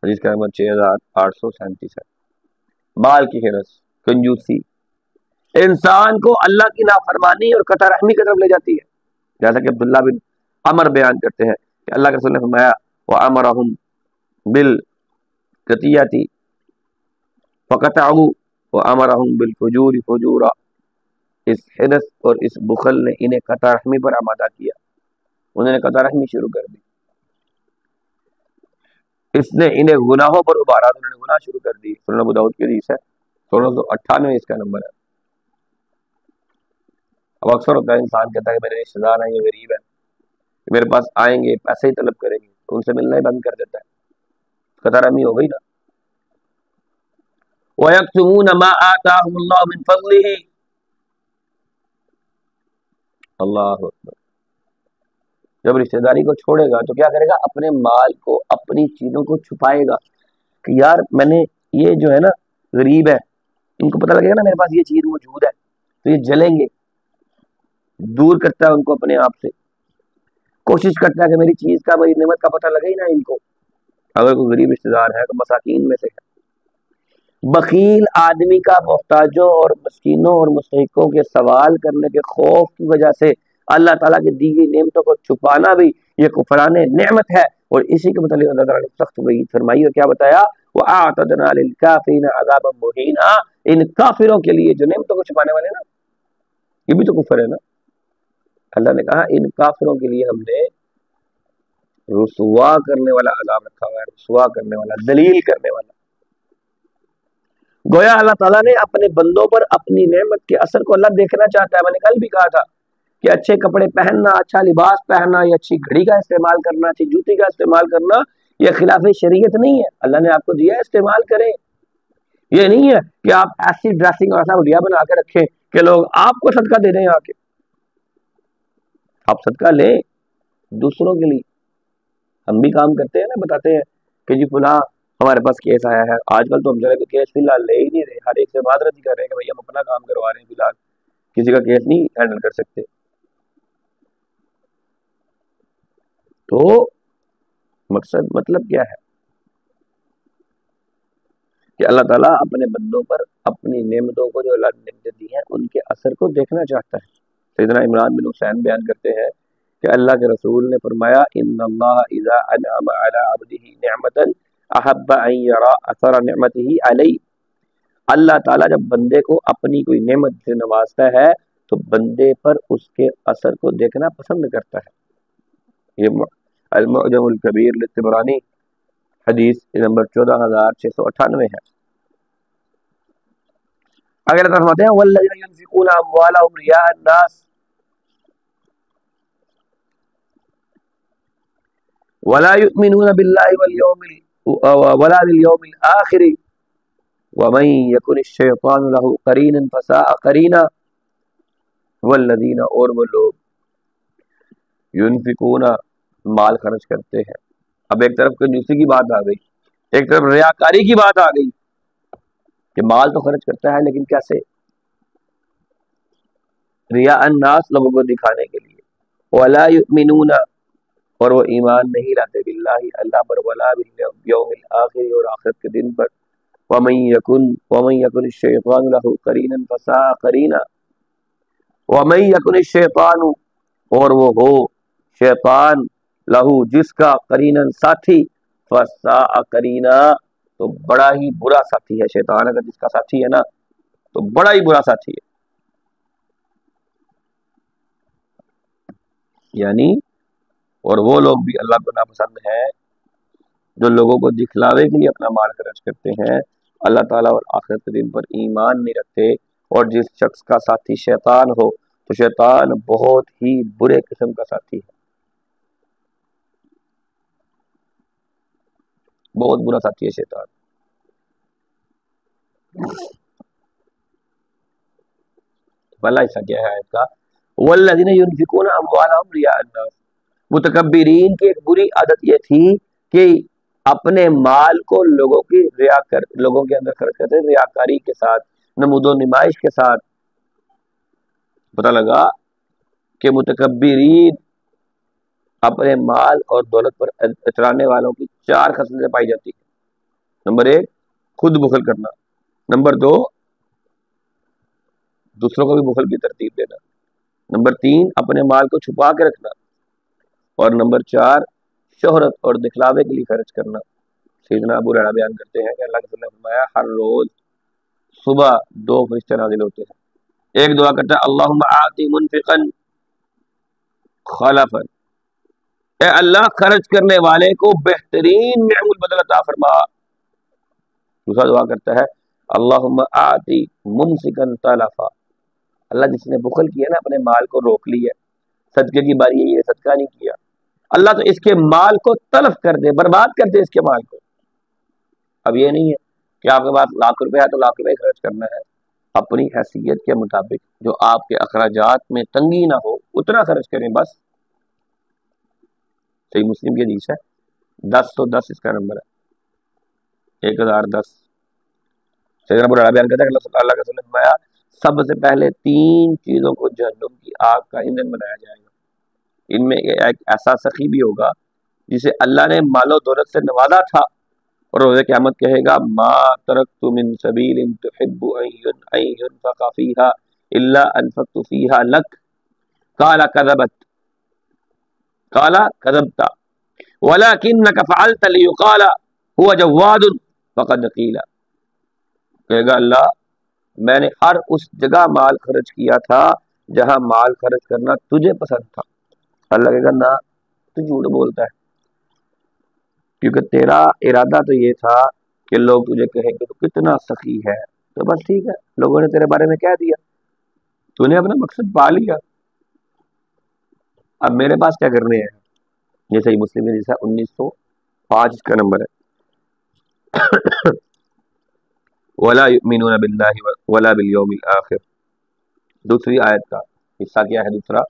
حدیث کا نمبر 6837 ہے۔ مال کی حرص، کنجوسی انسان کو اللہ کی نافرمانی اور قطع رحمی کی طرف لے جاتی ہے، جیسا کہ عبداللہ بن عمر بیان کرتے ہیں کہ اللہ کے رسول نے فرمایا وَأَمَرَهُمْ بِالْقَطِيعَةِ فَقَطَعُوا وَأَمَرَهُمْ بِالْفُجُورِ فُجُورًا، اس حرص اور اس بخل نے انہیں قطع رحمی پر آمادہ کیا، انہوں نے قطع رحمی شروع کر دی، اس نے انہیں گناہوں پر ابھارا، انہوں نے گناہ شروع کر دی۔ سنن ابو داؤد کی حدیث ہے، 1698 اس کا نمبر ہے۔ اب اکثر ہوتا ہے انسان کہتا ہے کہ میرے رشتے دار ہیں، یہ غریب ہے، میرے پاس آئیں گے، پیسے ہی طلب کریں گے، تو ان سے ملنا ہی بند کر دیتا ہے، قطع رحمی ہو گئی نا۔ وَيَكْتُمُونَ مَا آتَاهُمُ اللَّهُ مِنْ فَضْلِهِ، اللہ اکبر، جب رشتہ داری کو چھوڑے گا تو کیا کرے گا؟ اپنے مال کو، اپنی چیزوں کو چھپائے گا کہ یار میں نے، یہ جو ہے نا غریب ہے، ان کو پتہ لگے گا نا میرے پاس یہ چیز موجود ہے تو یہ جلیں گے، دور کرتا ہے ان کو اپنے آپ سے، کوشش کرتا ہے کہ میری چیز کا، میری نعمت کا پتہ لگے ہی نہ ان کو، اگر کوئی غریب رشتہ دار ہے تو مساکین میں سے ہے۔ بخیل آدمی کا محتاجوں اور مسکینوں اور مستحقوں کے سوال کرنے کے خوف کی وجہ سے اللہ تعالیٰ کی دی گئی نعمتوں کو چھپانا بھی یہ کفران نعمت ہے، اور اسی کے متعلق اللہ تعالیٰ نے سخت وعید فرمائی اور کیا بتایا؟ وَأَعْتَدْنَا لِلْكَافِرِينَ عَذَابًا مُهِينًا، ان کافروں کے لیے جو نعمتوں کو چھپانے والے نا، یہ بھی تو کفر ہے نا۔ اللہ نے کہا ان کافروں کے لیے ہم نے رسوا کرنے والا عذاب رکھا ہوا ہے، رسوا کرنے والا، ذلیل کرنے والا۔ گویا اللہ تعالیٰ نے اپنے بندوں پر اپنی نعمت کے اثر کو اللہ دیکھنا چاہتا ہے۔ میں نے کل بھی کہا تھا کہ اچھے کپڑے پہننا، اچھا لباس پہننا، یا اچھی گھڑی کا استعمال کرنا، اچھی جوتی کا استعمال کرنا، یہ خلاف شریعت نہیں ہے، اللہ نے آپ کو دیا ہے، استعمال کریں۔ یہ نہیں ہے کہ آپ ایسی ڈریسنگ اور ایسا وڈیا بنا کے رکھیں کہ لوگ آپ کو صدقہ دے دیں آ کے، آپ صدقہ لیں دوسروں کے لیے۔ ہم بھی کام کرتے ہیں نا، بتاتے ہیں کہ جی فلاں ہمارے پاس کیس آیا ہے، آج کل تو ہم جو کیس فی الحال لے ہی نہیں رہے، ہر ایک سے معذرت ہی کر رہے ہیں کہ بھائی ہم اپنا کام کروا رہے ہیں، فی الحال کسی کا کیس نہیں ہینڈل کر سکتے۔ تو مطلب کیا ہے کہ اللہ تعالیٰ اپنے بندوں پر اپنی نعمتوں کو، جو اللہ نے نعمتیں دی ہیں، ان کے اثر کو دیکھنا چاہتا ہے۔ سیدنا عمران بن حسین بیان کرتے ہیں کہ اللہ کے رسول نے فرمایا ان اللہ اذا انعم علی عبده نعمتا احب ان یرا اثر نعمته علیہ، اللہ تعالیٰ جب بندے کو اپنی کوئی نعمت سے نوازتا ہے تو بندے پر اس کے اثر کو دیکھنا پسند کرتا ہے۔ یہ المعجم الکبیر للطبرانی حدیث نمبر 14698 ہے۔ اگر فرماتے ہیں والذین ينفقون اموالهم رئاء الناس ولا يؤمنون بالله ولا باليوم الآخر ومن يكن الشيطان له قرينا فساء قرينا، والذین، اور وہ لوگ، ينفقون، مال خرچ کرتے ہیں۔ اب ایک طرف کنجوسی کی بات آ گئی، ایک طرف ریاکاری کی بات آ گئی کہ مال تو خرچ کرتا ہے لیکن کیسے؟ ریا الناس، لوگوں کو دکھانے کے لیے، ولا یؤمنون، اور وہ ایمان نہیں لاتے، باللہ، اللہ پر، ولا بالیوم الآخر، اور آخرت کے دن پر، ومن یکن الشیطان له قرینا فساء قرینا، ومن یکن الشیطان، اور وہ ہو شیطان، لہو، جس کا، قرینا، ساتھی، فساء قرینا، تو بڑا ہی برا ساتھی ہے۔ شیطان اگر جس کا ساتھی ہے نا تو بڑا ہی برا ساتھی ہے۔ یعنی اور وہ لوگ بھی اللہ کو ناپسند ہیں جو لوگوں کو دکھلاوے کے لیے اپنا مال خرچ کرتے ہیں، اللہ تعالیٰ اور آخرت کے دن پر ایمان نہیں رکھتے، اور جس شخص کا ساتھی شیطان ہو تو شیطان بہت ہی برے قسم کا ساتھی ہے، بہت برا ساتھی ہے شیطان۔ پہلا حصہ کیا ہے آیت کا؟ والذین ينفقون اموالهم رئاء الناس، متکبرین کی ایک بری عادت یہ تھی کہ اپنے مال کو لوگوں کے اندر خرچ کرتے، ریاکاری کے ساتھ، نمود و نمائش کے ساتھ۔ پتہ لگا کہ متکبرین اپنے مال اور دولت پر اترانے والوں کی 4 خصلتیں پائی جاتی ہیں۔ نمبر 1 خود بخل کرنا، نمبر 2 دوسروں کو بھی بخل کی ترتیب دینا، نمبر 3 اپنے مال کو چھپا کے رکھنا، اور نمبر 4 شہرت اور دکھلاوے کے لیے خرچ کرنا۔ سیدنا ابو ہریرہ بیان کرتے ہیں کہ اللہ کے رسول نے فرمایا ہر روز صبح 2 فرشتے نازل ہوتے ہیں، ایک دعا کرتا ہے اللہم آتی منفقا خلفا، اے اللہ خرچ کرنے والے کو بہترین نعم البدل عطا فرما۔ دوسرا دعا کرتا ہے اللہم آتی ممسکا تلفا، اللہ جس نے بخل کیا نا، اپنے مال کو روک لیا، صدقے کی باری ہے، یہ صدقہ نہیں کیا، اللہ تو اس کے مال کو تلف کر دے، برباد کر دے اس کے مال کو۔ اب یہ نہیں ہے کہ آپ کے پاس لاکھ روپے ہے تو لاکھ روپے خرچ کرنا ہے، اپنی حیثیت کے مطابق جو آپ کے اخراجات میں تنگی نہ ہو اتنا خرچ کریں بس۔ صحیح مسلم کی حدیث ہے، 10 اس کا نمبر ہے، 1010۔ سیدنا ابو ہریرہ بیان کرتا ہے کہ اللہ کا رسول نے فرمایا سب سے پہلے 3 چیزوں کو جہنم کی آگ کا ایندھن بنایا جائے گا، ان میں ایک ایسا سخی بھی ہوگا جسے اللہ نے مال و دولت سے نوازا تھا، اور روز قیامت کہے گا ما ترکت من سبیل تحب ان ينفق فيها الا انفقت فيها لك قال كذبت ولكنك فعلت ليقال هو جواد فقد قيل، کہے گا اللہ میں نے ہر اس جگہ مال خرچ کیا تھا جہاں مال خرچ کرنا تجھے پسند تھا۔ اللہ کہے گا نہ، تو جھوٹ بولتا ہے، کیونکہ تیرا ارادہ تو یہ تھا کہ لوگ تجھے کہیں گے تو کتنا سخی ہے، تو بس ٹھیک ہے، لوگوں نے تیرے بارے میں کہہ دیا، تو نے اپنا مقصد پا لیا، اب میرے پاس کیا کرنے ہیں۔ یہ صحیح مسلم حدیث ہے، 1905 اس کا نمبر ہے۔ ولا یؤمنون باللہ ولا بالیوم الآخر، دوسری آیت کا حصہ کیا ہے دوسرا،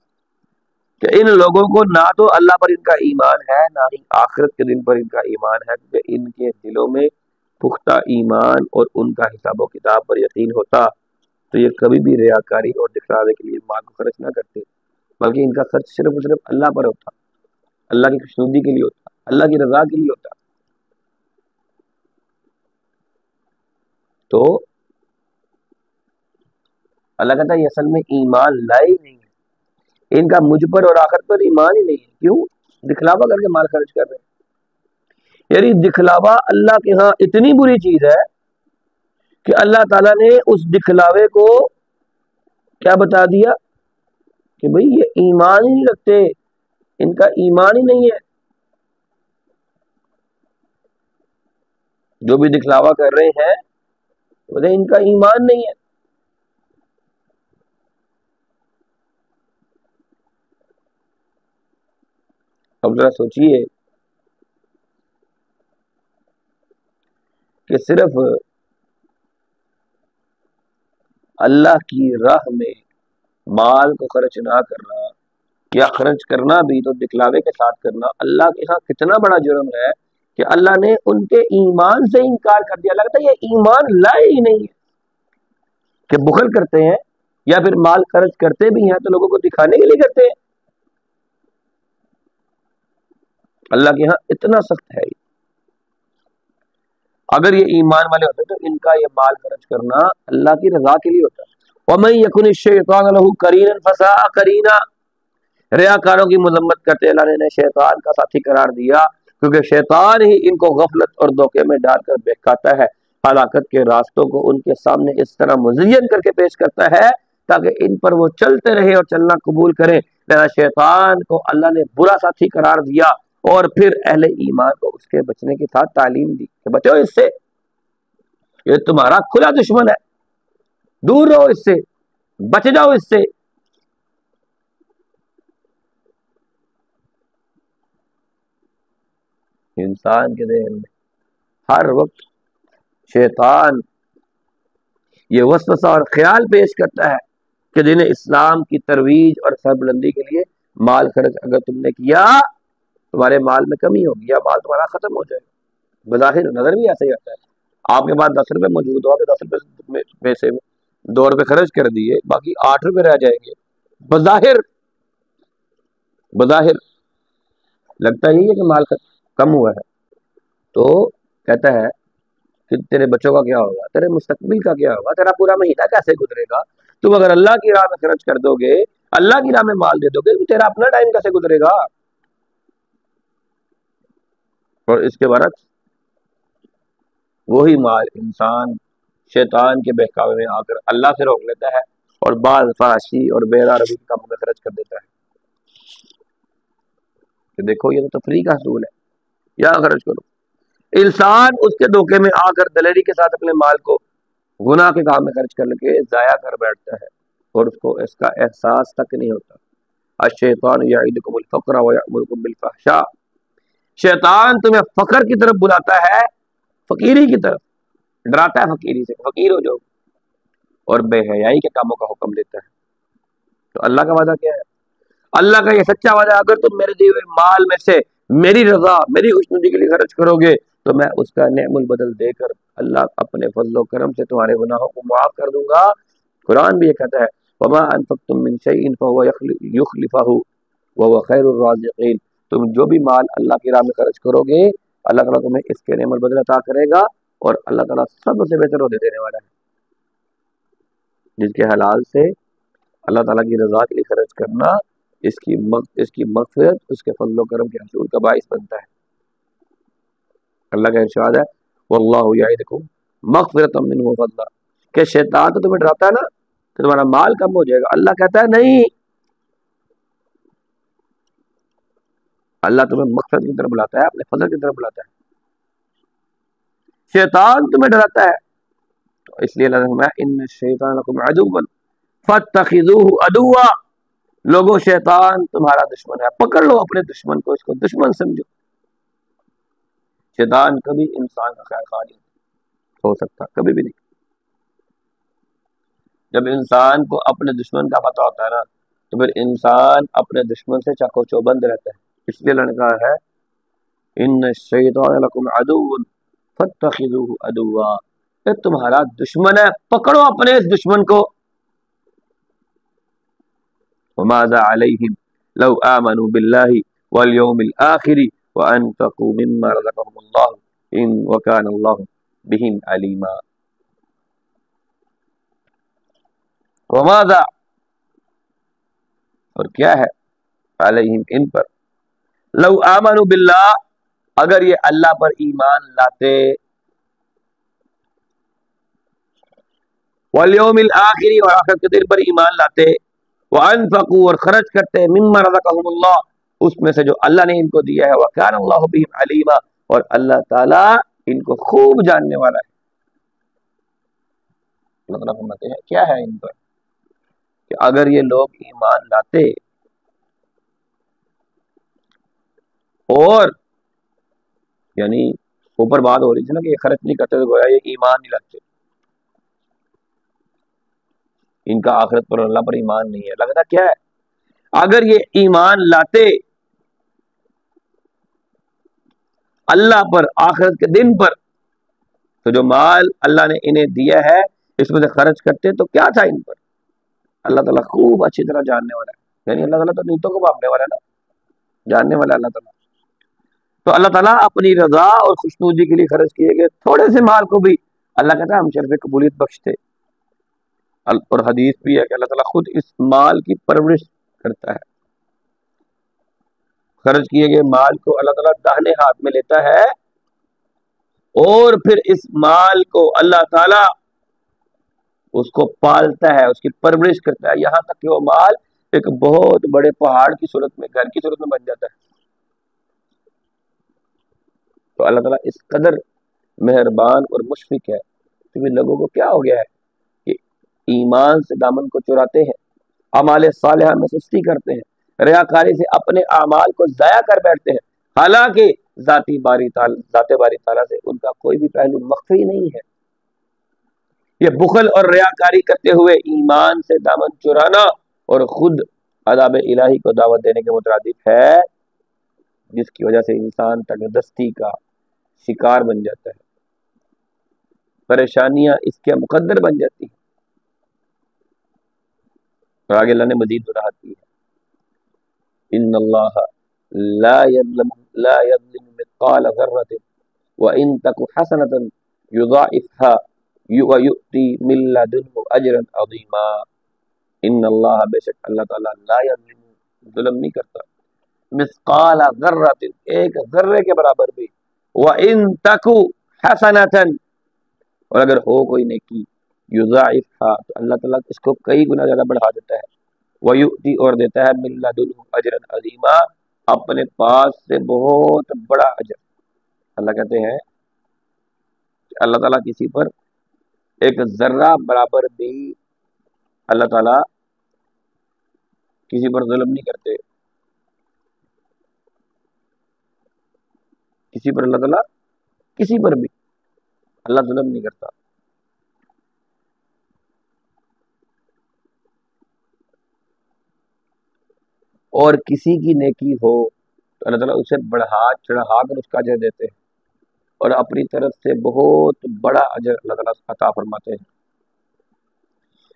کہ ان لوگوں کو نہ تو اللہ پر ان کا ایمان ہے، نہ ہی آخرت کے دن پر ان کا ایمان ہے، کیونکہ ان کے دلوں میں پختہ ایمان اور ان کا حساب و کتاب پر یقین ہوتا تو یہ کبھی بھی ریاکاری اور دکھلاوے کے لیے مال کو خرچ نہ کرتے، بلکہ ان کا خرچ صرف اور صرف اللہ پر ہوتا، اللہ کی خوشنودی کے لیے ہوتا، اللہ کی رضا کے لیے ہوتا۔ تو اللہ کہتا ہے یہ اصل میں ایمان لائے ہی نہیں ہے، ان کا مجھ پر اور آخرت پر ایمان ہی نہیں ہے، کیوں؟ دکھلاوا کر کے مال خرچ کر رہے ہیں۔ یعنی دکھلاوا اللہ کے ہاں اتنی بری چیز ہے کہ اللہ تعالیٰ نے اس دکھلاوے کو کیا بتا دیا کہ بھئی یہ ایمان ہی نہیں رکھتے، ان کا ایمان ہی نہیں ہے، جو بھی دکھلاوا کر رہے ہیں بولے ان کا ایمان نہیں ہے۔ اب ذرا سوچئے کہ صرف اللہ کی راہ میں مال کو خرچ نہ کرنا، یا خرچ کرنا بھی تو دکھلاوے کے ساتھ کرنا، اللہ کے ہاں کتنا بڑا جرم ہے کہ اللہ نے ان کے ایمان سے انکار کر دیا۔ اللہ کہتا ہے یہ ایمان لائے ہی نہیں ہے، کہ بخل کرتے ہیں یا پھر مال خرچ کرتے بھی ہیں تو لوگوں کو دکھانے کے لیے کرتے ہیں۔ اللہ کے ہاں اتنا سخت ہے۔ اگر یہ ایمان والے ہوتے تو ان کا یہ مال خرچ کرنا اللہ کی رضا کے لیے ہوتا۔ وَمَن يَكُنِ الشَّيْطَانُ لَهُ قَرِينًا فَسَاءَ قَرِينًا، ریاکاروں کی مذمت کرتے اللہ نے شیطان کا ساتھی قرار دیا، کیونکہ شیطان ہی ان کو غفلت اور دھوکے میں ڈال کر بہکاتا ہے، ہلاکت کے راستوں کو ان کے سامنے اس طرح مزین کر کے پیش کرتا ہے تاکہ ان پر وہ چلتے رہے اور چلنا قبول کریں۔ لہذا شیطان کو اللہ نے برا ساتھی قرار دیا اور پھر اہل ایمان کو اس کے بچنے کی ساتھ تعلیم دی کہ بچو اس سے، یہ تمہارا کھلا دشمن ہے، دور رہو اس سے، بچ جاؤ اس سے۔ انسان کے ذہن میں ہر وقت شیطان یہ وسوسہ اور خیال پیش کرتا ہے کہ دین اسلام کی ترویج اور سربلندی کے لیے مال خرچ اگر تم نے کیا تمہارے مال میں کمی ہوگی یا مال تمہارا ختم ہو جائے گا۔ بظاہر نظر بھی ایسا ہی آتا ہے، آپ کے پاس 10 روپے موجود ہو، آپ 10 روپے میں سے 2 روپے خرچ کر دیے، باقی 8 روپے رہ جائیں گے۔ بظاہر لگتا ہی ہے کہ مال کم ہوا ہے، تو کہتا ہے کہ تیرے بچوں کا کیا ہوگا، تیرے مستقبل کا کیا ہوگا، تیرا پورا مہینہ کیسے گزرے گا؟ تم اگر اللہ کی راہ میں خرچ کر دو گے، اللہ کی راہ میں مال دے دو گے، تو تیرا اپنا ٹائم کیسے گزرے گا؟ اور اس کے برعکس وہی مال انسان شیطان کے بہکاوے میں آ کر اللہ سے روک لیتا ہے اور بعض فحاشی اور بے روی کے کاموں میں خرچ کر دیتا ہے کہ دیکھو یہ تو تفریح کا حصول ہے، یا خرچ کرو۔ انسان اس کے دھوکے میں آ کر دلیری کے ساتھ اپنے مال کو گناہ کے کام میں خرچ کر کے ضائع کر بیٹھتا ہے اور اس کو اس کا احساس تک نہیں ہوتا۔ الشیطان یعدکم الفقر ویأمرکم بالفحشاء، شیطان تمہیں فقر کی طرف بلاتا ہے، فقیری کی طرف ڈراتا ہے، فقیری سے فقیر ہو جاؤ، اور بے حیائی کے کاموں کا حکم دیتا ہے۔ تو اللہ کا وعدہ کیا ہے؟ اللہ کا یہ سچا وعدہ ہے، اگر تم میرے دیے ہوئے مال میں سے میری رضا میری خوشنودی کے لیے خرچ کرو گے تو میں اس کا نعم البدل دے کر اللہ اپنے فضل و کرم سے تمہارے گناہوں کو معاف کر دوں گا۔ قرآن بھی یہ کہتا ہے وما انفقتم من شیء فهو یخلفہ وهو خیر الرازقین، تم جو بھی مال اللہ کی راہ میں خرچ کرو گے اللہ تعالیٰ تمہیں اس کے نعم البدل عطا کرے گا، اور اللہ تعالیٰ سب سے بہتر عہدے دینے والا ہے۔ جس کے حلال سے اللہ تعالیٰ کی رضا کے لیے خرچ کرنا اس کی مغفرت، اس کے فضل و کرم کے حصول کا باعث بنتا ہے۔ اللہ کا ارشاد ہے واللہ یعدکم مغفرۃ منہ وفضلا، کہ شیطان تو تمہیں ڈراتا ہے نا کہ تمہارا مال کم ہو جائے گا، اللہ کہتا ہے نہیں، اللہ تمہیں مغفرت کی طرف بلاتا ہے، اپنے فضل کی طرف بلاتا ہے۔ شیطان تمہیں ڈراتا ہے، تو اس لیے اللہ نے فرمایا ان الشیطان لکم عدو فاتخذوہ عدوا، لوگوں شیطان تمہارا دشمن ہے، پکڑ لو اپنے دشمن کو، اس کو دشمن سمجھو۔ شیطان کبھی انسان کا خیر خواہ نہیں ہو سکتا، کبھی بھی نہیں۔ جب انسان کو اپنے دشمن کا پتہ ہوتا ہے نا تو پھر انسان اپنے دشمن سے چاقو چوبند رہتا ہے۔ اس لیے اللہ نے کہا ہے ان الشیطان لکم عدو فاتخذوہ عدوا، یہ تمہارا دشمن ہے، پکڑو اپنے اس دشمن کو۔ وماذا علیہم لو آمنوا باللہ والیوم الآخر وانفقوا مما رزقهم اللہ ان وکان اللہ بہم علیما۔ وماذا، اور کیا ہے، علیہم ان پر، لو آمنوا باللہ، اگر یہ اللہ پر ایمان لاتے، والیوم الآخر، اور آخرت کے دن پر ایمان لاتے، وانفقوا، اور خرچ کرتے، مما رزقهم اللہ، اس میں سے جو اللہ نے ان کو دیا ہے، وکان اللہ بہم علیما، اور اللہ تعالیٰ ان کو خوب جاننے والا ہے۔ اللہ تعالیٰ فرماتے ہیں کیا ہے ان پر کہ اگر یہ لوگ ایمان لاتے اور یعنی اوپر بات ہو رہی تھی نا کہ یہ خرچ نہیں کرتے تو گویا یہ ایمان نہیں لاتے، ان کا آخرت پر اللہ پر ایمان نہیں ہے۔ لگتا کیا ہے، اگر یہ ایمان لاتے اللہ پر، آخرت کے دن پر، تو جو مال اللہ نے انہیں دیا ہے اس میں سے خرچ کرتے تو کیا تھا ان پر؟ اللہ تعالیٰ خوب اچھی طرح جاننے والا ہے، یعنی اللہ تعالیٰ تو نیتوں کو بھاپنے والا ہے نا، جاننے والا اللہ تعالیٰ۔ تو اللہ تعالیٰ اپنی رضا اور خوشنودی کے لیے خرچ کیے گئے تھوڑے سے مال کو بھی اللہ کہتا ہے ہم شرف قبولیت بخشتے، اور حدیث بھی ہے کہ اللہ تعالیٰ خود اس مال کی پرورش کرتا ہے۔ خرچ کیے گئے مال کو اللہ تعالیٰ داہنے ہاتھ میں لیتا ہے اور پھر اس مال کو اللہ تعالیٰ اس کو پالتا ہے، اس کی پرورش کرتا ہے، یہاں تک کہ وہ مال ایک بہت بڑے پہاڑ کی صورت میں، گھر کی صورت میں بن جاتا ہے۔ تو اللہ تعالیٰ اس قدر مہربان اور مشفق ہے کہ لوگوں کو کیا ہو گیا ہے کہ ایمان سے دامن کو چراتے ہیں، اعمال صالحہ میں سستی کرتے ہیں، ریاکاری سے اپنے اعمال کو ضائع کر بیٹھتے ہیں، حالانکہ ذات باری تعالیٰ سے ان کا کوئی بھی پہلو مخفی نہیں ہے۔ یہ بخل اور ریاکاری کرتے ہوئے ایمان سے دامن چرانا اور خود عذاب الہی کو دعوت دینے کے مترادف ہے، جس کی وجہ سے انسان تنگدستی کا شکار بن جاتا ہے، پریشانیاں اس کے مقدر بن جاتی ہیں۔ اور آگے اللہ نے مزید وضاحت کی ہے، ان اللہ لا یظلم مثقال ذرۃ وان تک حسنۃ یضاعفها ویؤتی من لدنہ اجرا عظیما۔ ان اللہ، بے شک اللہ تعالیٰ، لا یظلم، ظلم نہیں کرتا، مثقال ذرۃ، ایک ذرے کے برابر بھی، وان تک حسنۃ، اور اگر ہو کوئی نیکی، یضاعفها، تو اللہ تعالیٰ اس کو کئی گنا زیادہ بڑھا دیتا ہے، ویؤتی، اور دیتا ہے، من لدنہ اجرا عظیما، اپنے پاس سے بہت بڑا اجر۔ اللہ کہتے ہیں کہ اللہ تعالیٰ کسی پر ایک ذرہ برابر بھی اللہ تعالیٰ کسی پر ظلم نہیں کرتے، کسی پر اللہ تعالیٰ کسی پر بھی اللہ ظلم نہیں کرتا۔ اور کسی کی نیکی ہو تو اللہ تعالیٰ اسے بڑھا چڑھا کر اس کا اجر دیتے ہیں، اور اپنی طرف سے بہت بڑا اجر اللہ تعالیٰ عطا فرماتے ہیں۔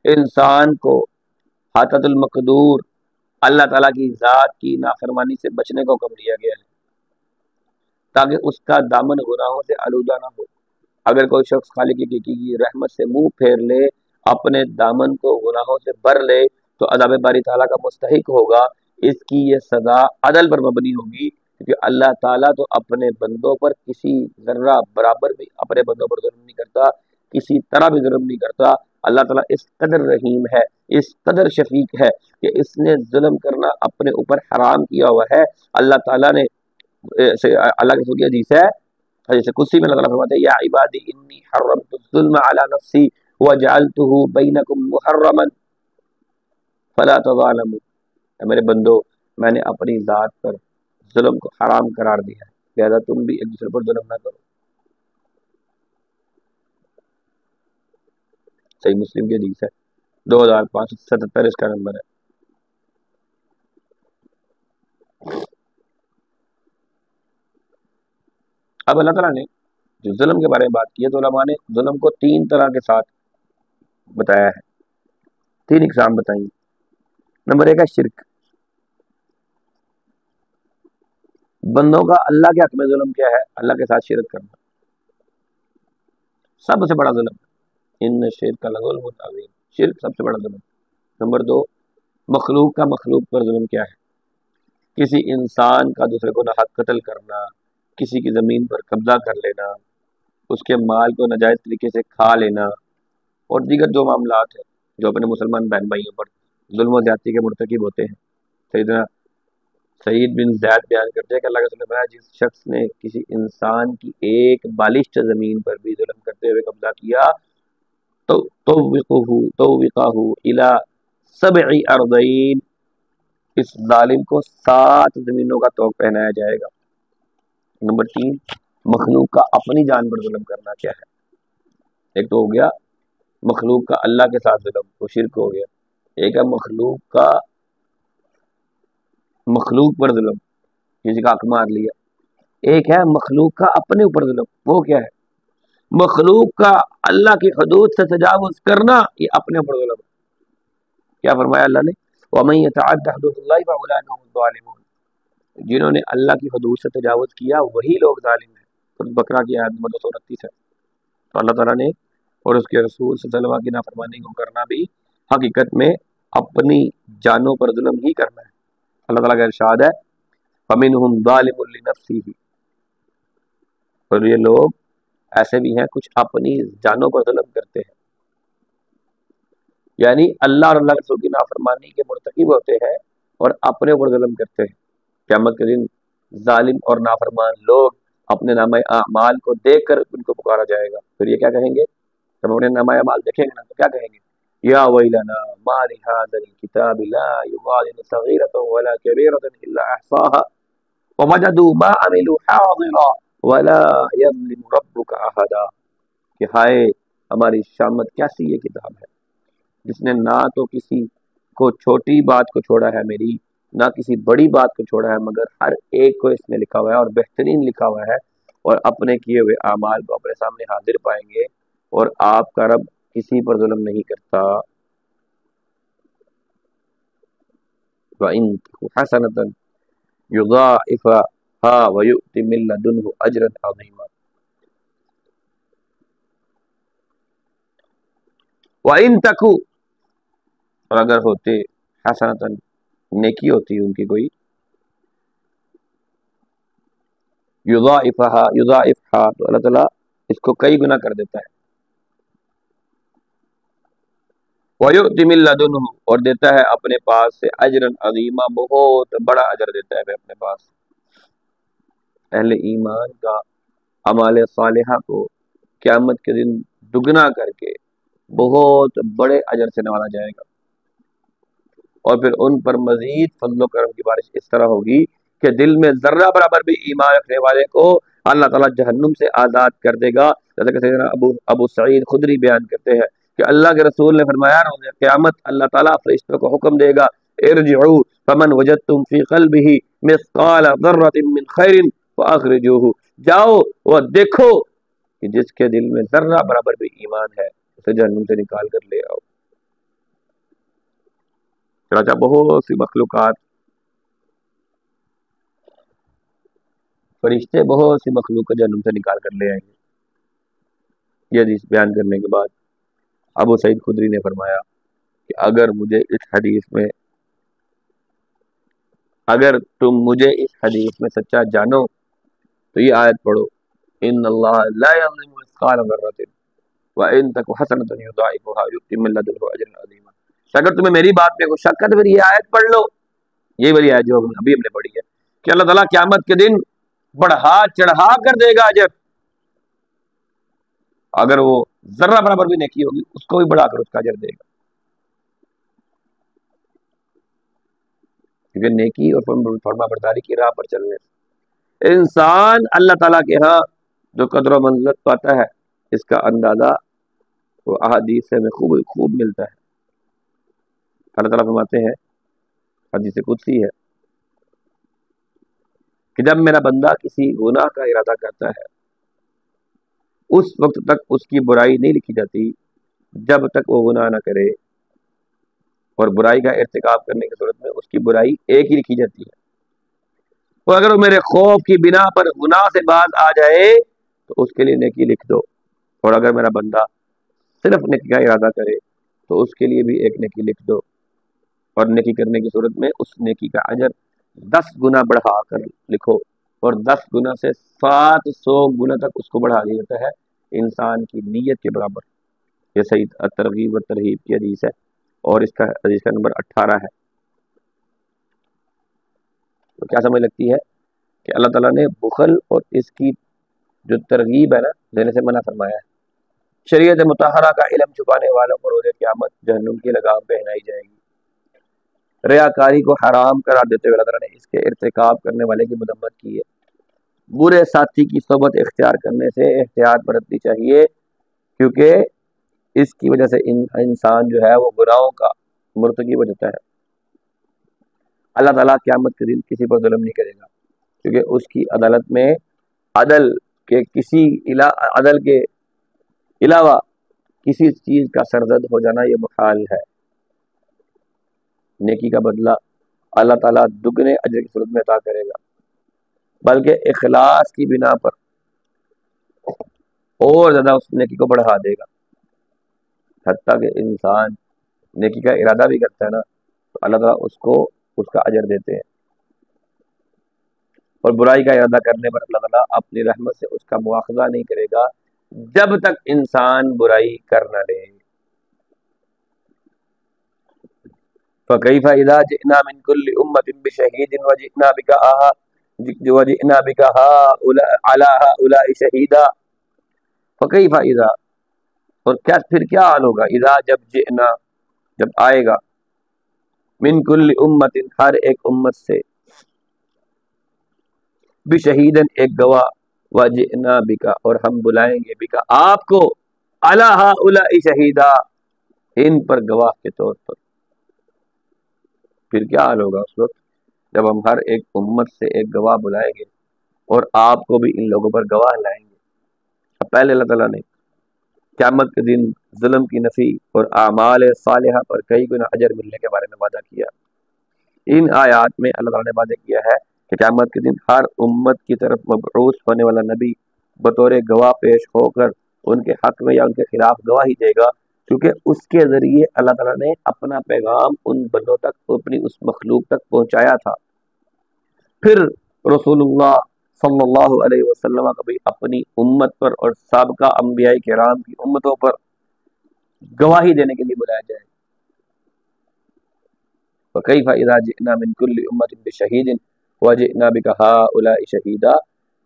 انسان کو حاطت المقدور اللہ تعالیٰ کی ذات کی نافرمانی سے بچنے کو حکم دیا گیا ہے، تاکہ اس کا دامن گناہوں سے آلودہ نہ ہو۔ اگر کوئی شخص خالق کی رحمت سے منہ پھیر لے، اپنے دامن کو گناہوں سے بھر لے، تو عذاب باری تعالیٰ کا مستحق ہوگا۔ اس کی یہ سزا عدل پر مبنی ہوگی، کیونکہ اللہ تعالیٰ تو اپنے بندوں پر کسی ذرہ برابر بھی اپنے بندوں پر ظلم نہیں کرتا، کسی طرح بھی ظلم نہیں کرتا۔ اللہ تعالیٰ اس قدر رحیم ہے، اس قدر شفیق ہے کہ اس نے ظلم کرنا اپنے اوپر حرام کیا ہوا ہے۔ اللہ تعالیٰ نے اللہ کی سورہ حدیث ہے، حدیث قدسی میں اللہ تعالیٰ فرماتے ہیں، یا عبادی انی حرمت الظلم علی نفسی وجعلتہ بینکم محرما فلا تظالموا، اے میرے بندو، میں نے اپنی ذات پر ظلم کو حرام قرار دیا ہے، لہذا تم بھی ایک دوسرے پر ظلم نہ کرو۔ صحیح مسلم کی حدیث ہے، 2577 اس کا نمبر ہے۔ اب اللہ تعالیٰ نے جو ظلم کے بارے میں بات کی ہے، تو علماء نے ظلم کو 3 طرح کے ساتھ بتایا ہے، 3 اقسام بتائیں۔ نمبر 1 ہے شرک، بندوں کا اللہ کے حق میں ظلم کیا ہے؟ اللہ کے ساتھ شرک کرنا، سب سے بڑا ظلم، ان شرک لظلم عظیم، شرک سب سے بڑا ظلم۔ نمبر 2، مخلوق کا مخلوق پر ظلم کیا ہے؟ کسی انسان کا دوسرے کو ناحق قتل کرنا، کسی کی زمین پر قبضہ کر لینا، اس کے مال کو ناجائز طریقے سے کھا لینا، اور دیگر جو معاملات ہیں جو اپنے مسلمان بہن بھائیوں پر ظلم و زیادتی کے مرتکب ہوتے ہیں۔ سیدنا سعید بن زید بیان کرتے ہیں کہ اللہ کے رسول نے فرمایا، جس شخص نے کسی انسان کی ایک بالشت زمین پر بھی ظلم کرتے ہوئے قبضہ کیا، تو توقہ الی 7 ارضین، اس ظالم کو 7 زمینوں کا توق پہنایا جائے گا۔ نمبر 3، مخلوق کا اپنی جان پر ظلم کرنا کیا ہے؟ ایک تو ہو گیا مخلوق کا اللہ کے ساتھ ظلم، وہ شرک ہو گیا۔ ایک ہے مخلوق پر ظلم، کسی کا حق مار لیا۔ ایک ہے مخلوق کا اپنے اوپر ظلم، وہ کیا ہے؟ مخلوق کا اللہ کی حدود سے تجاوز کرنا، یہ اپنے اوپر ظلم ہے۔ کیا فرمایا اللہ نے؟ وَمَن يَتَعَدَّ حُدُودَ اللَّهِ فَأُولَٰئِكَ هُمُ الظَّالِمُونَ، جنہوں نے اللہ کی حدود سے تجاوز کیا وہی لوگ ظالم ہیں۔ سورۃ بقرہ کی آیت نمبر 229 ہے۔ تو اللہ تعالیٰ نے اور اس کے رسول صلی اللہ علیہ وسلم کی نافرمانی کو کرنا بھی حقیقت میں اپنی جانوں پر ظلم ہی کرنا ہے۔ اللہ تعالیٰ کا ارشاد ہے، فَمِنْهُمْ ظَالِمٌ لِنَفْسِهِ، اور یہ لوگ ایسے بھی ہیں کچھ اپنی جانوں پر ظلم کرتے ہیں، یعنی اللہ اور اللہ کے رسول کی نافرمانی کے مرتکب ہوتے ہیں اور اپنے اوپر ظلم کرتے ہیں۔ قیامت کے دن ظالم اور نافرمان لوگ اپنے نامہ اعمال کو دیکھ کر ان کو پکارا جائے گا، پھر یہ کیا کہیں گے؟ جب اپنے نامہ اعمال دیکھیں گے نا تو کیا کہیں گے؟ یا ویلنا ما لهذا الكتاب لا يغادر صغيرة ولا كبيرة الا احصاها ووجدوا ما عملوا حاضرا ولا يظلم ربك احدا، کہ ہائے ہماری شامت کیسی یہ کتاب ہے جس نے نہ تو کسی کو چھوٹی بات کو چھوڑا ہے میری، نہ کسی بڑی بات کو چھوڑا ہے، مگر ہر ایک کو اس نے لکھا ہوا ہے اور بہترین لکھا ہوا ہے، اور اپنے کیے ہوئے اعمال کو اپنے سامنے حاضر پائیں گے، اور آپ کا رب کسی پر ظلم نہیں کرتا۔ وَإِن تَكُ حَسَنَةً يُضَاعِفْهَا وَيُؤْتِ مِن لَّدُنْهُ أَجْرًا عَظِيمًا۔ وَإِن تَكُ، اور اگر ہوتے، حسنتاً نیکی ہوتی ان کی کوئی، یضاعفها تو اللہ تعالیٰ اس کو کئی گنا کر دیتا ہے، وَيُؤْتِ مِن لَّدُنْهُ، اور دیتا ہے اپنے پاس سے، اجرًا عظیما، بہت بڑا اجر دیتا ہے اپنے پاس۔ اہل ایمان کا اعمال صالحہ کو قیامت کے دن دگنا کر کے بہت بڑے اجر سے نوازا جائے گا، اور پھر ان پر مزید فضل و کرم کی بارش اس طرح ہوگی کہ دل میں ذرہ برابر بھی ایمان رکھنے والے کو اللہ تعالیٰ جہنم سے آزاد کر دے گا، جیسا کہ سیدنا ابو سعید خدری بیان کرتے ہیں کہ اللہ کے رسول نے فرمایا روز قیامت اللہ تعالیٰ فرشتوں کو حکم دے گا، ارجعوا فمن وجدتم فی قلبہ مثقال ذرۃ من خیر فاخرجوہ، جاؤ اور دیکھو کہ جس کے دل میں ذرہ برابر بھی ایمان ہے اسے جہنم سے نکال کر لے آؤ۔ چنانچہ بہت سی مخلوقات، فرشتے بہت سی مخلوق کو جہنم سے نکال کر لے آئیں گے۔ یہ حدیث بیان کرنے کے بعد ابو سعید خدری نے فرمایا کہ اگر تم مجھے اس حدیث میں سچا جانو تو یہ آیت پڑھو، ان اللہ لا یظلم مثقال ذرۃ وان تک حسنۃ یضاعفها یؤتی من لدنہ اجرا عظیما۔ اگر تمہیں میری بات پہ کوئی شک ہے تو پھر یہ آیت پڑھ لو، یہ والی آیت جو ابھی ہم نے پڑھی ہے کہ اللہ تعالیٰ قیامت کے دن بڑھا چڑھا کر دے گا اجر، اگر وہ ذرہ برابر بھی نیکی ہوگی اس کو بھی بڑھا کر اس کا اجر دے گا، کیونکہ نیکی اور فرما برداری کی راہ پر چلنے سے انسان اللہ تعالیٰ کے ہاں جو قدر و منزلت پاتا ہے اس کا اندازہ وہ احادیث میں خوب ملتا ہے۔ اللہ تعالیٰ فرماتے ہیں، حدیث قدسی ہے کہ جب میرا بندہ کسی گناہ کا ارادہ کرتا ہے اس وقت تک اس کی برائی نہیں لکھی جاتی جب تک وہ گناہ نہ کرے، اور برائی کا ارتکاب کرنے کی صورت میں اس کی برائی ایک ہی لکھی جاتی ہے، اور اگر وہ میرے خوف کی بنا پر گناہ سے باز آ جائے تو اس کے لیے نیکی لکھ دو، اور اگر میرا بندہ صرف نیکی کا ارادہ کرے تو اس کے لیے بھی ایک نیکی لکھ دو، اور نیکی کرنے کی صورت میں اس نیکی کا اجر 10 گنا بڑھا کر لکھو، اور 10 گنا سے 700 گنا تک اس کو بڑھا دیا جاتا ہے انسان کی نیت کے برابر۔ یہ صحیح الترغیب و ترہیب کی حدیث ہے، اور اس کا حدیث کا نمبر 18 ہے۔ تو کیا سمجھ لگتی ہے کہ اللہ تعالیٰ نے بخل اور اس کی جو ترغیب ہے نا دینے سے منع فرمایا ہے۔ شریعت مطہرہ کا علم چھپانے والوں کو روز قیامت جہنم کی لگام پہنائی جائے گی۔ ریاکاری کو حرام قرار دیتے ہوئے اللہ تعالیٰ نے اس کے ارتکاب کرنے والے کی مذمت کی ہے۔ برے ساتھی کی صحبت اختیار کرنے سے احتیاط برتنی چاہیے، کیونکہ اس کی وجہ سے انسان جو ہے وہ گناہوں کا مرتکب ہو جاتا ہے۔ اللہ تعالیٰ قیامت کے دن کسی پر ظلم نہیں کرے گا، کیونکہ اس کی عدالت میں عدل کے علاوہ کسی چیز کا سرزد ہو جانا یہ محال ہے۔ نیکی کا بدلہ اللہ تعالیٰ دگنے اجر کی صورت میں عطا کرے گا، بلکہ اخلاص کی بنا پر اور زیادہ اس نیکی کو بڑھا دے گا۔ حتیٰ کہ انسان نیکی کا ارادہ بھی کرتا ہے نا تو اللہ تعالیٰ اس کو اس کا اجر دیتے ہیں، اور برائی کا ارادہ کرنے پر اللہ تعالیٰ اپنی رحمت سے اس کا مواخذہ نہیں کرے گا جب تک انسان برائی کر نہ لے۔ فَكَيْفَ إِذَا جِئْنَا مِنْ كُلِّ أُمَّةٍ بِشَهِيدٍ وَجِئْنَا بِكَ عَلَى هَؤُلَاءِ شَهِيدًا۔ فَكَيْفَ إِذَا، اور پھر کیا حال ہوگا، اذا جب جئنا جب آئے گا، من کل امت ہر ایک امت سے، بشہیدن ایک گواہ، وجئنا بکا اور ہم بلائیں گے، بکا آپ کو، علی ہؤلاء شہیدا، ان پر گواہ کے طور پر۔ پھر کیا حال ہوگا اس وقت جب ہم ہر ایک امت سے ایک گواہ بلائیں گے اور آپ کو بھی ان لوگوں پر گواہ لائیں گے۔ اب پہلے اللہ تعالیٰ نے قیامت کے دن ظلم کی نفی اور اعمال صالحہ پر کئی گنا اجر ملنے کے بارے میں وعدہ کیا۔ ان آیات میں اللہ تعالیٰ نے وعدہ کیا ہے کہ قیامت کے دن ہر امت کی طرف مبعوث ہونے والا نبی بطور گواہ پیش ہو کر ان کے حق میں یا ان کے خلاف گواہی دے گا، کیونکہ اس کے ذریعے اللہ تعالیٰ نے اپنا پیغام ان بندوں تک، اپنی اس مخلوق تک پہنچایا تھا۔ پھر رسول اللہ صلی اللہ علیہ وسلم کبھی اپنی امت پر اور سابقہ انبیاء کرام کی امتوں پر گواہی دینے کے لیے بلایا جائے۔ وَكَيْفَ إِذَا جِئْنَا مِنْ كُلِّ أُمَّةٍ بِشَهِيدٍ وَجِئْنَا بِكَ هَؤُلَاءِ شَهِيدًا۔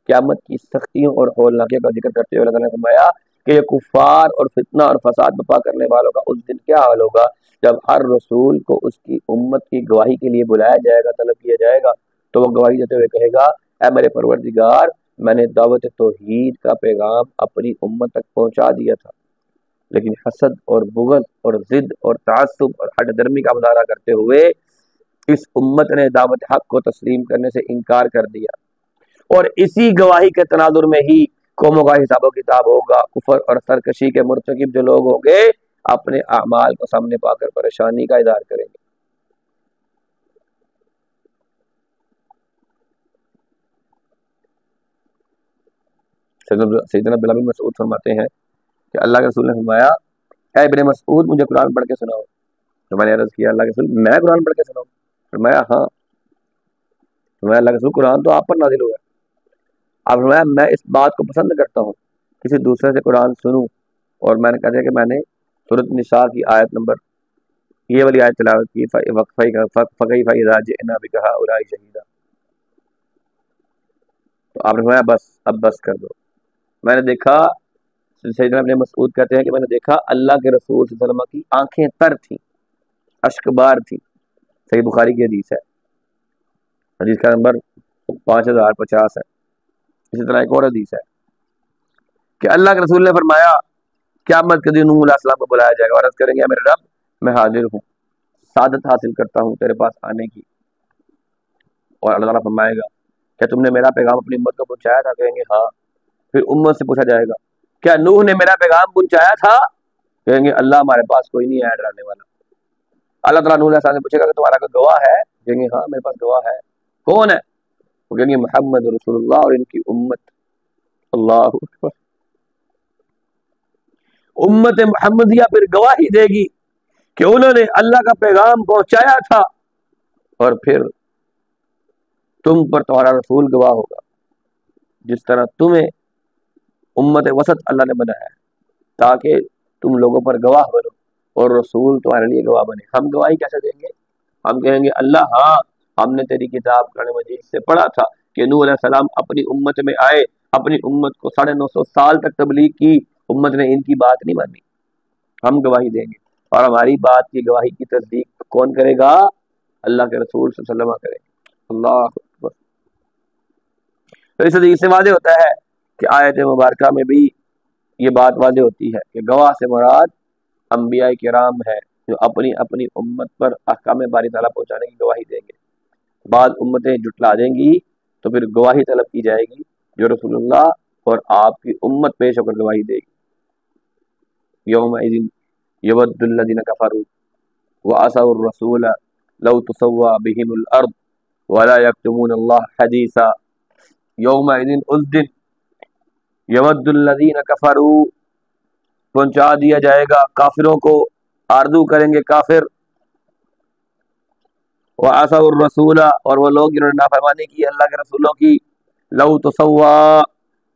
قیامت کی سختیوں اور ہولناکیوں کا ذکر کرتے ہوئے اللہ تعالیٰ نے فرمایا کہ یہ کفار اور فتنہ اور فساد برپا کرنے والوں کا اس دن کیا حال ہوگا جب ہر رسول کو اس کی امت کی گواہی کے لیے بلایا جائے گا، طلب کیا جائے گا، تو وہ گواہی دیتے ہوئے کہے گا اے میرے پروردگار، میں نے دعوت توحید کا پیغام اپنی امت تک پہنچا دیا تھا، لیکن حسد اور بغض اور ضد اور تعصب اور ہٹ درمی کا مظاہرہ کرتے ہوئے اس امت نے دعوت حق کو تسلیم کرنے سے انکار کر دیا، اور اسی گواہی کے تناظر میں ہی قوموں کا حساب و کتاب ہوگا۔ کفر اور سرکشی کے مرتکب جو لوگ ہوں گے اپنے اعمال کو سامنے پا کر پریشانی کا اظہار کریں گے۔ سیدنا عبداللہ بن مسعود فرماتے ہیں کہ اللہ کے رسول نے فرمایا اے ابن مسعود مجھے قرآن پڑھ کے سناؤ۔ تو میں نے عرض کیا اللہ کے رسول میں قرآن پڑھ کے سناؤں؟ فرمایا ہاں۔ فرمایا اللہ کے رسول قرآن تو آپ پر نازل ہوا ہے۔ آپ فرمایا میں اس بات کو پسند کرتا ہوں کسی دوسرے سے قرآن سنوں، اور میں نے کہا کہ میں نے سورۃ نساء کی آیت نمبر یہ والی آیت تلاوت کی فَكَيْفَ إِذَا جِئْنَا بِكَ هَؤُلَاءِ شَهِيدًا۔ تو آپ نے فرمایا بس اب بس کر دو۔ میں نے دیکھا، سیدنا ابن مسعود کہتے ہیں کہ میں نے دیکھا اللہ کے رسول صلی اللہ علیہ وسلم کی آنکھیں تر تھیں، اشک بار تھیں۔ صحیح بخاری کی حدیث ہے، حدیث کا نمبر 5050 ہے۔ اسی طرح ایک اور حدیث ہے کہ اللہ کے رسول نے فرمایا قیامت کے دن نوح علیہ السلام کو بلایا جائے گا اور عرض کریں گے میرے رب میں حاضر ہوں، سعادت حاصل کرتا ہوں تیرے پاس آنے کی۔ اور اللہ تعالیٰ فرمائے گا کیا تم نے میرا پیغام اپنی امت کو پہنچایا تھا؟ کہیں گے ہاں۔ پھر امت سے پوچھا جائے گا کیا نوح نے میرا پیغام پہنچایا تھا؟ کہیں گے اللہ ہمارے پاس کوئی نہیں ہے ڈرانے والا۔ اللہ تعالیٰ نوح علیہ السلام سے پوچھے گا کہ تمہارا کوئی گواہ ہے؟ کہیں گے ہاں میرے پاس گواہ ہے۔ کون ہے؟ وہ کہیں گے محمد رسول اللہ اور ان کی امت۔ اللہ اکبر۔ امت محمدیہ پھر گواہی دے گی کہ انہوں نے اللہ کا پیغام پہنچایا تھا، اور پھر تم پر تمہارا رسول گواہ ہوگا، جس طرح تمہیں امت وسط اللہ نے بنایا ہے تاکہ تم لوگوں پر گواہ بنو اور رسول تمہارے لیے گواہ بنے۔ ہم گواہی کیسے دیں گے؟ ہم کہیں گے اللہ ہاں ہم نے تیری کتاب قرآن مجید سے پڑھا تھا کہ نوح علیہ السلام اپنی امت میں آئے، اپنی امت کو 950 سال تک تبلیغ کی، امت نے ان کی بات نہیں مانی۔ ہم گواہی دیں گے، اور ہماری بات کی گواہی کی تصدیق کون کرے گا؟ اللہ کے رسول صلی اللہ علیہ وسلم کرے گا۔ اللہ اکبر۔ تو اس حدیث سے واضح ہوتا ہے کہ آیت مبارکہ میں بھی یہ بات واضح ہوتی ہے کہ گواہ سے مراد انبیاء کرام ہے جو اپنی اپنی امت پر احکام باری تعالیٰ پہنچانے کی گواہی دیں گے۔ بعض امتیں جھٹلا دیں گی تو پھر گواہی طلب کی جائے گی جو رسول اللہ اور آپ کی امت پیش ہو کر گواہی دے گی۔ یومئذ یود الذین کفروا وعصوا الرسول لو تسوی بهم الارض ولا یکتمون اللہ حدیثا۔ یومئذ اس دن یود الذین کفروا پہنچا دیا جائے گا کافروں کو، آرزو کریں گے کافر، وعصوا الرسول اور وہ لوگ جنہوں نے نافرمانی کی اللہ کے رسولوں کی، لو تسوا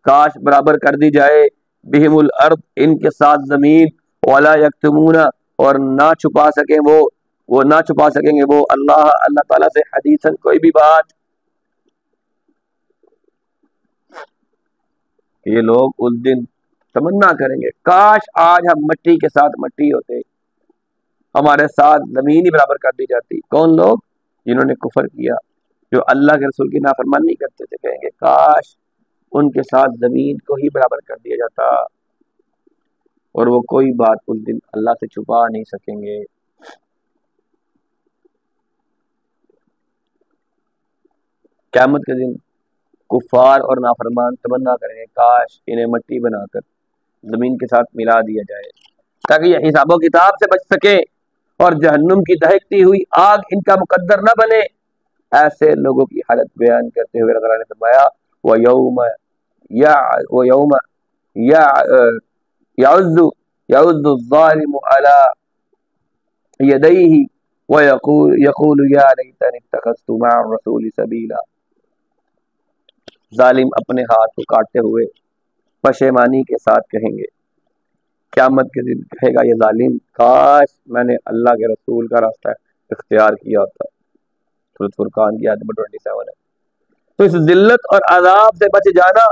کاش برابر کر دی جائے، بہم الارض ان کے ساتھ زمین، ولا یکتمون اور نہ چھپا سکیں وہ نہ چھپا سکیں گے وہ اللہ تعالیٰ سے حدیثاً کوئی بھی بات۔ یہ لوگ اس دن تمنا کریں گے کاش آج ہم مٹی کے ساتھ مٹی ہوتے، ہمارے ساتھ زمین ہی برابر کر دی جاتی۔ کون لوگ؟ جنہوں نے کفر کیا، جو اللہ کے رسول کی نافرمانی کرتے تھے، کہیں گے کاش ان کے ساتھ زمین کو ہی برابر کر دیا جاتا۔ اور وہ کوئی بات اس دن اللہ سے چھپا نہیں سکیں گے۔ قیامت کے دن کفار اور نافرمان تمنا کریں گے کاش انہیں مٹی بنا کر زمین کے ساتھ ملا دیا جائے تاکہ یہ حساب و کتاب سے بچ سکے اور جہنم کی دہکتی ہوئی آگ ان کا مقدر نہ بنے۔ ایسے لوگوں کی حالت بیان کرتے ہوئے اللہ تعالیٰ نے فرمایا وَيَوْمَ يَعُضُّ الظَّالِمُ عَلَى يَدَيْهِ وَيَقُولُ يَا لَيْتَنِي اتَّخَذْتُ مَعَ الرَّسُولِ سَبِيلًا۔ ظالم اپنے ہاتھ کو کاٹتے ہوئے پشیمانی کے ساتھ کہیں گے، قیامت کے دن کہے گا یہ ظالم کاش میں نے اللہ کے رسول کا راستہ اختیار کیا ہوتا۔ سورۃ فرقان کی آیت نمبر 27 ہے۔ تو اس ذلت اور عذاب سے بچ جانا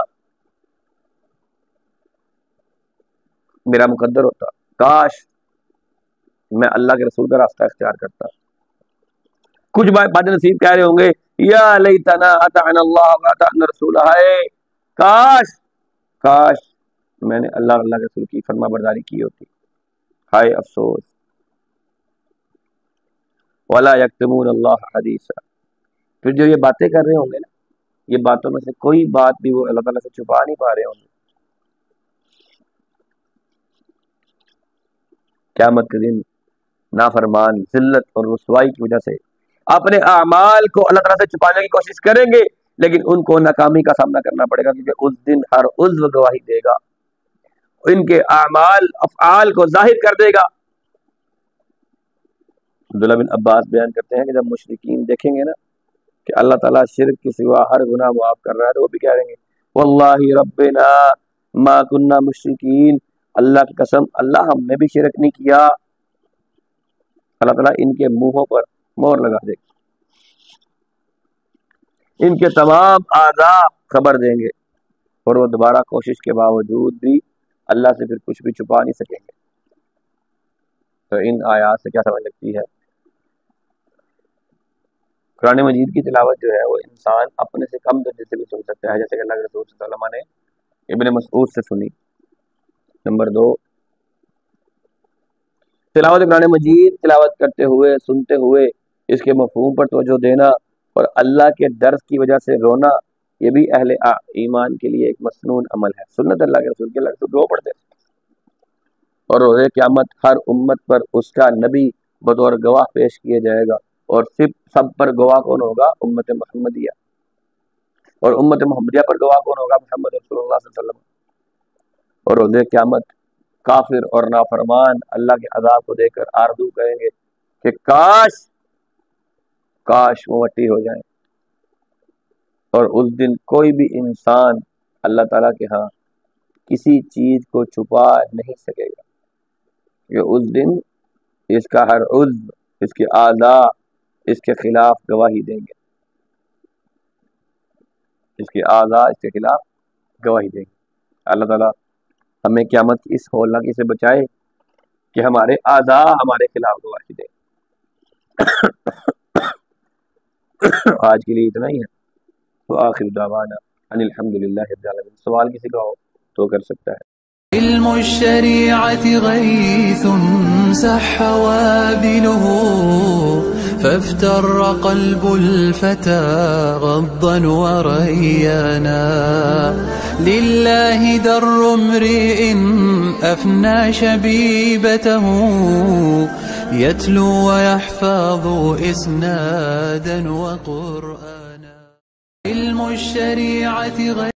میرا مقدر ہوتا، کاش میں اللہ کے رسول کا راستہ اختیار کرتا۔ کچھ بد نصیب کہہ رہے ہوں گے یا لیتنا اطعنا اللہ واطعنا الرسول، ہائے کاش میں نے اللہ اور اللہ کے رسول کی فرما برداری کی ہوتی، ہائے افسوس۔ ولا یکتمون اللہ حدیثا، پھر جو یہ باتیں کر رہے ہوں گے نا، یہ باتوں میں سے کوئی بات بھی وہ اللہ تعالیٰ سے چھپا نہیں پا رہے ہوں گے۔ قیامت کے دن نافرمان ذلت اور رسوائی کی وجہ سے اپنے اعمال کو اللہ تعالیٰ سے چھپانے کی کوشش کریں گے، لیکن ان کو ناکامی کا سامنا کرنا پڑے گا، کیونکہ اس دن ہر عضو گواہی دے گا، ان کے اعمال افعال کو ظاہر کر دے گا۔ عبداللہ بن عباس بیان کرتے ہیں کہ جب مشرکین دیکھیں گے نا کہ اللہ تعالیٰ شرک کے سوا ہر گناہ معاف کر رہا ہے، تو وہ بھی کہہ رہیں گے واللہ ربنا ما کننا مشرکین، اللہ کی قسم اللہ ہم نے بھی شرک نہیں کیا۔ اللہ تعالیٰ ان کے منہوں پر مہر لگا دے گا، ان کے تمام اعضاء خبر دیں گے، اور وہ دوبارہ کوشش کے باوجود بھی اللہ سے پھر کچھ بھی چھپا نہیں سکیں گے۔ تو ان آیات سے کیا سمجھ لگتی ہے؟ قرآن مجید کی تلاوت جو ہے وہ انسان اپنے سے کم درجے سے بھی سن سکتا ہے، جیسے کہ اللہ کے رسول صلی اللہ علیہ وسلم نے ابن مسعود سے سنی۔ نمبر 2، تلاوت قرآن مجید تلاوت کرتے ہوئے سنتے ہوئے اس کے مفہوم پر توجہ دینا اور اللہ کے درس کی وجہ سے رونا، یہ بھی اہل ایمان کے لیے ایک مسنون عمل ہے۔ سنت اللہ کے رسول کے اللہ کے رسول رو پڑھتے ہیں، اور روز قیامت ہر امت پر اس کا نبی بطور گواہ پیش کیا جائے گا، اور سب پر گواہ کون ہوگا؟ امت محمدیہ، اور امت محمدیہ پر گواہ کون ہوگا؟ محمد رسول اللہ صلی اللہ علیہ وسلم۔ اور روز قیامت کافر اور نافرمان اللہ کے عذاب کو دیکھ کر آرزو کریں گے کہ کاش وہ مٹی ہو جائیں، اور اس دن کوئی بھی انسان اللہ تعالیٰ کے ہاں کسی چیز کو چھپا نہیں سکے گا، کہ اس دن اس کا ہر عضو، اس کے اعضاء اس کے خلاف گواہی دیں گے، اس کے اعضاء اس کے خلاف گواہی دیں گے۔ اللہ تعالیٰ ہمیں قیامت کی اس ہولناکی سے بچائے کہ ہمارے اعضاء ہمارے خلاف گواہی دیں۔ آج کے لیے اتنا ہی ہے، تو آخر دعوانا ان الحمدللہ رب العالمین۔ سوال کسی کا ہو تو کر سکتا ہے۔ علم الشريعة غيث سح وابله، فافتر قلب الفتى غضا وريانا، لله در امرئ أفنى شبيبته، يتلو ويحفظ إسنادا وقرآنا. علم الشريعة غيث